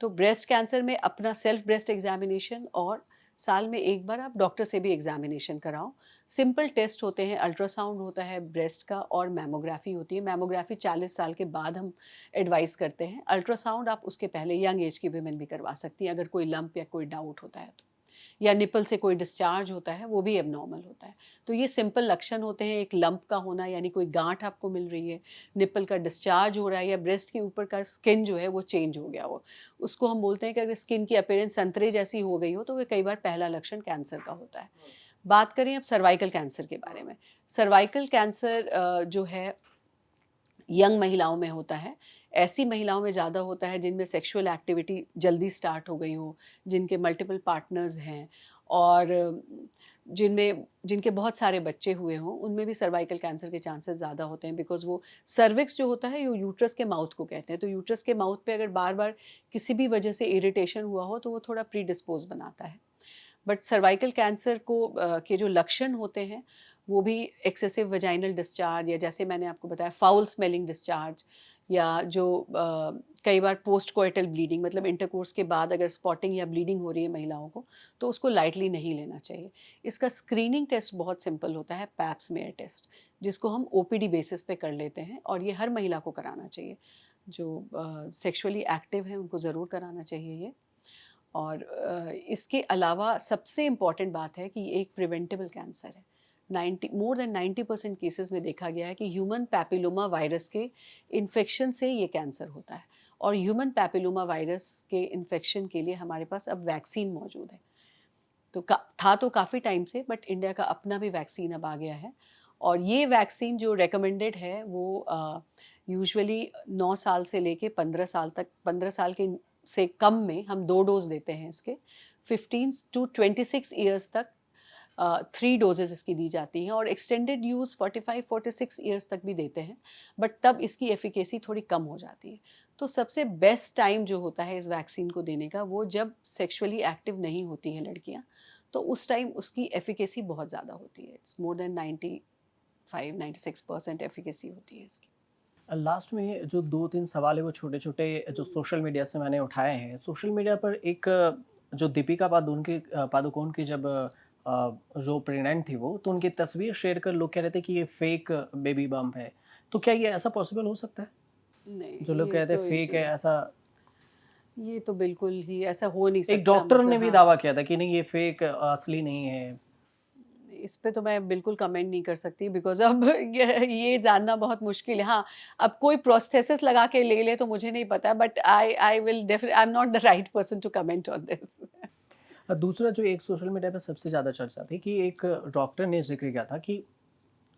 S2: तो ब्रेस्ट कैंसर में अपना सेल्फ ब्रेस्ट एग्जामिनेशन, और साल में एक बार आप डॉक्टर से भी एग्जामिनेशन कराओ। सिंपल टेस्ट होते हैं, अल्ट्रासाउंड होता है ब्रेस्ट का, और मैमोग्राफी होती है। मैमोग्राफी 40 साल के बाद हम एडवाइस करते हैं। अल्ट्रासाउंड आप उसके पहले यंग एज की वीमेन भी करवा सकती हैं, अगर कोई लंप या कोई डाउट होता है तो। या निपल से कोई डिस्चार्ज होता है, वो भी एबनॉर्मल होता है। तो ये सिंपल लक्षण होते हैं, एक लंप का होना यानी कोई गांठ आपको मिल रही है, निपल का डिस्चार्ज हो रहा है, या ब्रेस्ट के ऊपर का स्किन जो है वो चेंज हो गया हो। उसको हम बोलते हैं कि अगर स्किन की अपीयरेंस संतरे जैसी हो गई हो, तो वो कई बार पहला लक्षण कैंसर का होता है। बात करें अब सर्वाइकल कैंसर के बारे में। सर्वाइकल कैंसर जो है यंग महिलाओं में होता है। ऐसी महिलाओं में ज़्यादा होता है जिनमें सेक्सुअल एक्टिविटी जल्दी स्टार्ट हो गई हो, जिनके मल्टीपल पार्टनर्स हैं और जिनमें जिनके बहुत सारे बच्चे हुए हों, उनमें भी सर्वाइकल कैंसर के चांसेस ज़्यादा होते हैं बिकॉज़ वो सर्विक्स जो होता है, वो यूट्रस के माउथ को कहते हैं। तो यूट्रस के माउथ पे अगर बार-बार किसी भी वजह से इरिटेशन हुआ हो, तो वो थोड़ा प्रीडिस्पोज़ बनाता है। बट सर्वाइकल कैंसर को के जो लक्षण होते हैं वो भी एक्सेसिव वजाइनल डिस्चार्ज या जैसे मैंने आपको बताया फाउल स्मेलिंग डिस्चार्ज या जो कई बार पोस्ट कोइटल ब्लीडिंग मतलब इंटरकोर्स के बाद अगर स्पॉटिंग या ब्लीडिंग हो रही है महिलाओं को तो उसको लाइटली नहीं लेना चाहिए। इसका स्क्रीनिंग टेस्ट बहुत सिंपल होता है, पैप स्मेयर टेस्ट, जिसको हम ओपीडी बेसिस पे कर लेते हैं और ये हर महिला को कराना चाहिए। जो सेक्सुअली एक्टिव है उनको ज़रूर कराना चाहिए ये। और इसके अलावा सबसे इम्पॉर्टेंट बात है कि ये एक प्रिवेंटेबल कैंसर है। 90 मोर देन 90% केसेस में देखा गया है कि ह्यूमन पैपिलोमा वायरस के इन्फेक्शन से ये कैंसर होता है और ह्यूमन पैपिलोमा वायरस के इन्फेक्शन के लिए हमारे पास अब वैक्सीन मौजूद है। तो था तो काफ़ी टाइम से, बट इंडिया का अपना भी वैक्सीन अब आ गया है और ये वैक्सीन जो रेकमेंडेड है वो यूजुअली 9 साल से लेके 15 साल तक, 15 साल के से कम में हम 2 डोज़ देते हैं इसके। 15 टू 26 इयर्स तक 3 डोजेज़ इसकी दी जाती हैं और एक्सटेंडेड यूज़ 45-46 इयर्स तक भी देते हैं, बट तब इसकी एफिकेसी थोड़ी कम हो जाती है। तो सबसे बेस्ट टाइम जो होता है इस वैक्सीन को देने का, वो जब सेक्सुअली एक्टिव नहीं होती हैं लड़कियाँ, तो उस टाइम उसकी एफिकेसी बहुत ज़्यादा होती है। इट्स मोर देन 95-96% एफिकेसी होती है इसकी।
S1: लास्ट में जो 2-3 सवाल है वो छोटे-छोटे जो सोशल मीडिया से मैंने उठाए हैं। सोशल मीडिया पर एक जो दीपिका पादुकोण की जब जो प्रेग्नेंट थी वो, तो उनकी तस्वीर शेयर कर लोग कह रहे थे कि ये फेक बेबी बम्प है। तो क्या ये ऐसा पॉसिबल हो सकता है?
S2: नहीं,
S1: जो लोग कह रहे थे फेक है ऐसा।
S2: ये तो बिल्कुल ही ऐसा हो नहीं
S1: एक
S2: सकता,
S1: डॉक्टर
S2: मतलब
S1: ने भी
S2: हाँ।
S1: दावा किया था कि नहीं ये फेक असली नहीं है।
S2: इस पे तो मैं बिल्कुल कमेंट नहीं कर सकती बिकॉज़ अब ये जानना बहुत मुश्किल है। हाँ, अब कोई प्रोस्थेसिस लगा के ले ले तो मुझे नहीं पता, but I am not the right person to comment on this.
S1: दूसरा जो एक सोशल मीडिया पे सबसे ज़्यादा चर्चा थी कि एक डॉक्टर ने ज़िक्र किया था कि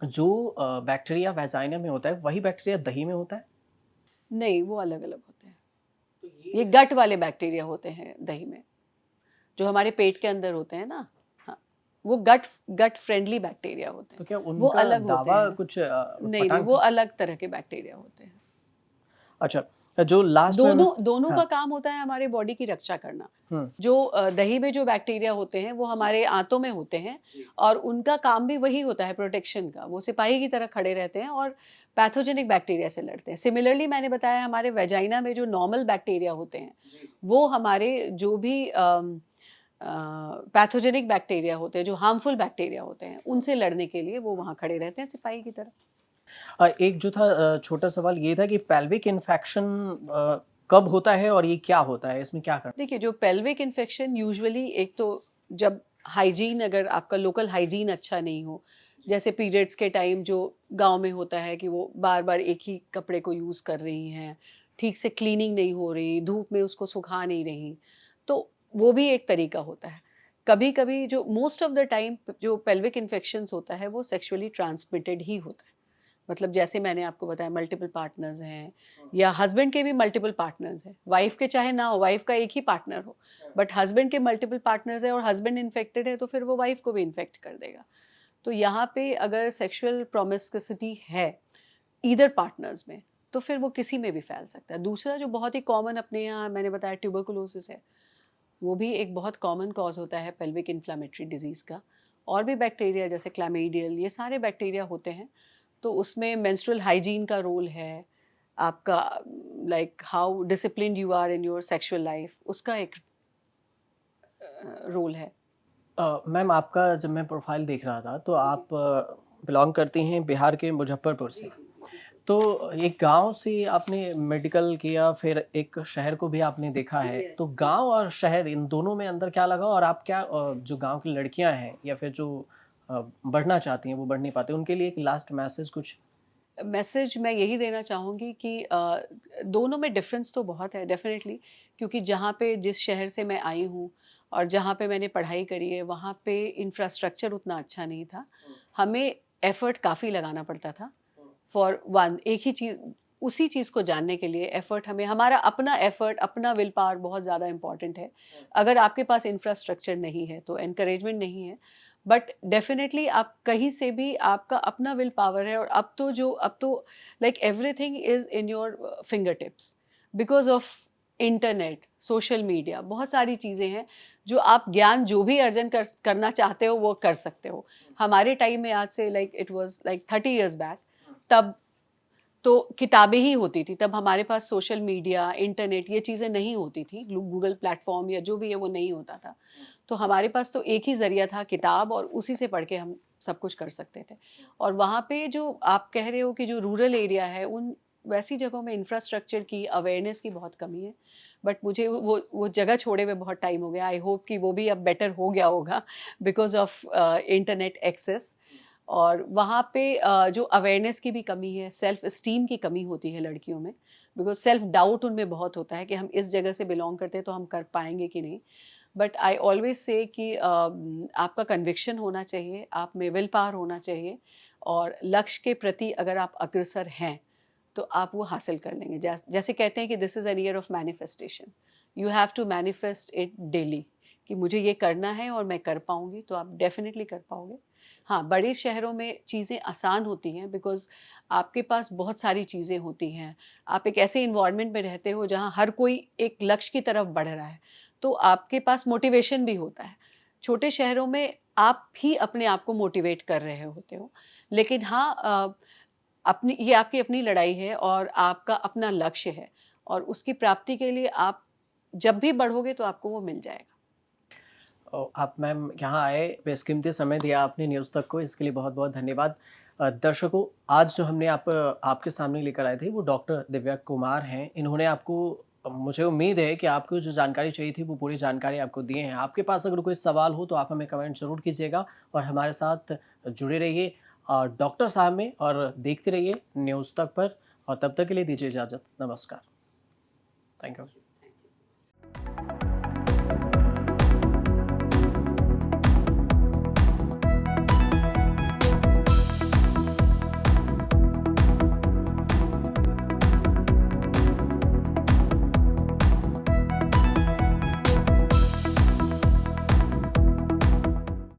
S1: जो बैक्टीरिया वैजाइना में होता है, वही बैक्टीरिया दही में होता है?
S2: नहीं, वो अलग-अलग होते हैं।
S1: तो
S2: ये
S1: ये
S2: गट वाले बैक्टीरिया होते हैं दही में, जो हमारे पेट के अंदर होते हैं ना। हाँ, वो गट गट फ्रेंडली बैक्टीरिया होते
S1: तो
S2: हैं,
S1: क्या
S2: वो
S1: उनका
S2: अलग होते
S1: दावा
S2: हैं।
S1: कुछ
S2: नहीं, नहीं,
S1: ऊटपटांग
S2: वो
S1: था?
S2: अलग तरह के बैक्टीरिया होते हैं।
S1: अच्छा, जो लास्ट में मैं
S2: दोनों दोनों
S1: हाँ,
S2: का काम होता है हमारे बॉडी की रक्षा करना।
S1: हुँ,
S2: जो दही में जो बैक्टीरिया होते हैं वो हमारे आंतों में होते हैं और उनका काम भी वही होता है प्रोटेक्शन का। वो सिपाही की तरह खड़े रहते हैं और पैथोजेनिक बैक्टीरिया से लड़ते हैं। सिमिलरली मैंने बताया हमारे वेजाइना में जो नॉर्मल बैक्टीरिया होते हैं, वो हमारे जो भी पैथोजेनिक बैक्टीरिया होते हैं, जो हार्मफुल बैक्टीरिया होते हैं, उनसे लड़ने के लिए वो वहाँ खड़े रहते हैं सिपाही की तरह।
S1: एक जो था छोटा सवाल ये था कि पेल्विक इन्फेक्शन कब होता है और ये क्या होता है? इसमें क्या करना
S2: देखिए, जो पेल्विक इन्फेक्शन यूजुअली एक तो जब हाइजीन अगर आपका लोकल हाइजीन अच्छा नहीं हो, जैसे पीरियड्स के टाइम जो गाँव में होता है कि वो बार-बार एक ही कपड़े को यूज़ कर रही हैं, ठीक से क्लीनिंग नहीं हो रही, धूप में उसको सुखा नहीं रही, तो वो भी एक तरीका होता है। कभी-कभी जो मोस्ट ऑफ द टाइम जो पेल्विक इन्फेक्शंस होता है, वो सेक्सुअली ट्रांसमिटेड ही होता है। मतलब जैसे मैंने आपको बताया मल्टीपल पार्टनर्स हैं या हस्बैंड के भी मल्टीपल पार्टनर्स हैं, वाइफ के चाहे ना हो, वाइफ का एक ही पार्टनर हो, बट हस्बैंड के मल्टीपल पार्टनर्स है और हस्बैंड इन्फेक्टेड है तो फिर वो वाइफ को भी इन्फेक्ट कर देगा। तो यहाँ पे अगर सेक्सुअल प्रोमिस्कुइटी है ईदर पार्टनर्स में, तो फिर वो किसी में भी फैल सकता है। दूसरा जो बहुत ही कॉमन अपने यहाँ मैंने बताया ट्यूबरकुलोसिस है, वो भी एक बहुत कॉमन कॉज होता है पेल्विक इन्फ्लेमेटरी डिजीज़ का। और भी बैक्टीरिया जैसे क्लैमिडियल, ये सारे बैक्टीरिया होते हैं। तो उसमें मेंस्ट्रुअल हाइजीन का रोल है, आपका like how disciplined you are in your sexual life, उसका एक रोल है।
S1: मैम आपका जब मैं प्रोफाइल देख रहा था तो आप बिलॉन्ग करती हैं बिहार के मुज़फ्फरपुर से। तो एक गाँव से आपने मेडिकल किया फिर एक शहर को भी आपने देखा है। तो
S2: यस।
S1: गाँव और शहर इन दोनों में अंदर क्या लगा और आप क्या जो गाँव की लड़कियाँ हैं या फिर जो बढ़ना चाहती हैं वो बढ़ नहीं पाती, उनके लिए एक लास्ट मैसेज कुछ?
S2: मैसेज मैं यही देना चाहूँगी कि दोनों में डिफरेंस तो बहुत है डेफ़िनेटली, क्योंकि जहाँ पे जिस शहर से मैं आई हूँ और जहाँ पे मैंने पढ़ाई करी है, वहाँ पे इंफ्रास्ट्रक्चर उतना अच्छा नहीं था। हमें एफ़र्ट काफ़ी लगाना पड़ता था फॉर वन एक ही चीज़, उसी चीज़ को जानने के लिए एफ़र्ट, हमें हमारा अपना एफ़र्ट, अपना विल पावर बहुत ज़्यादा इम्पोर्टेंट है। अगर आपके पास इंफ्रास्ट्रक्चर नहीं है, तो एनकरेजमेंट नहीं है, बट डेफ़िनेटली आप कहीं से भी आपका अपना विल पावर है। और अब तो like everything is in your finger tips because of internet, social media, बहुत सारी चीज़ें हैं जो आप ज्ञान जो भी अर्जन करना चाहते हो, वो कर सकते हो। हमारे टाइम में आज से like it was like 30 years back, तब तो किताबें ही होती थी। तब हमारे पास सोशल मीडिया, इंटरनेट ये चीज़ें नहीं होती थी। गूगल प्लेटफ़ॉर्म या जो भी है वो नहीं होता था। तो हमारे पास तो एक ही ज़रिया था किताब, और उसी से पढ़ के हम सब कुछ कर सकते थे। और वहाँ पे जो आप कह रहे हो कि जो रूरल एरिया है, उन वैसी जगहों में इंफ्रास्ट्रक्चर की, अवेयरनेस की बहुत कमी है। बट मुझे वो जगह छोड़े हुए बहुत टाइम हो गया। आई होप कि वो भी अब बेटर हो गया होगा बिकॉज़ ऑफ इंटरनेट एक्सेस। और वहाँ पे जो अवेयरनेस की भी कमी है, सेल्फ एस्टीम की कमी होती है लड़कियों में, बिकॉज़ सेल्फ डाउट उनमें बहुत होता है कि हम इस जगह से बिलॉन्ग करते हैं तो हम कर पाएँगे कि नहीं। बट आई ऑलवेज़ से कि आपका कन्विक्शन होना चाहिए, आप में विल पावर होना चाहिए, और लक्ष्य के प्रति अगर आप अग्रसर हैं, तो आप वो हासिल कर लेंगे। जैसे कहते हैं कि this is an year of manifestation, you have to manifest it daily, कि मुझे ये करना है और मैं कर पाऊँगी, तो आप डेफ़िनिटली कर पाओगे। हाँ, बड़े शहरों में चीज़ें आसान होती हैं बिकॉज़ आपके पास बहुत सारी चीज़ें होती हैं। आप एक ऐसे एनवायरनमेंट में रहते हो जहाँ हर कोई एक लक्ष्य की तरफ बढ़ रहा है, तो आपके पास मोटिवेशन भी होता है। छोटे शहरों में आप ही अपने आप को मोटिवेट कर रहे होते हो। लेकिन हाँ, अपनी ये आपकी अपनी लड़ाई है और आपका अपना लक्ष्य है, और उसकी प्राप्ति के लिए आप जब भी बढ़ोगे तो आपको वो मिल जाएगा।
S1: आप मैम यहाँ आए, बेशकीमती समय दिया आपने न्यूज़ तक को, इसके लिए बहुत-बहुत धन्यवाद। दर्शकों, आज जो हमने आपके सामने लेकर आए थे वो डॉक्टर दिव्या कुमार हैं। इन्होंने आपको, मुझे उम्मीद है कि आपको जो जानकारी चाहिए थी वो पूरी जानकारी आपको दिए हैं। आपके पास अगर कोई सवाल हो तो आप हमें कमेंट ज़रूर कीजिएगा और हमारे साथ जुड़े रहिए डॉक्टर साहब में, और देखते रहिए न्यूज़ तक पर, और तब तक के लिए दीजिए इजाज़त। नमस्कार। Thank you.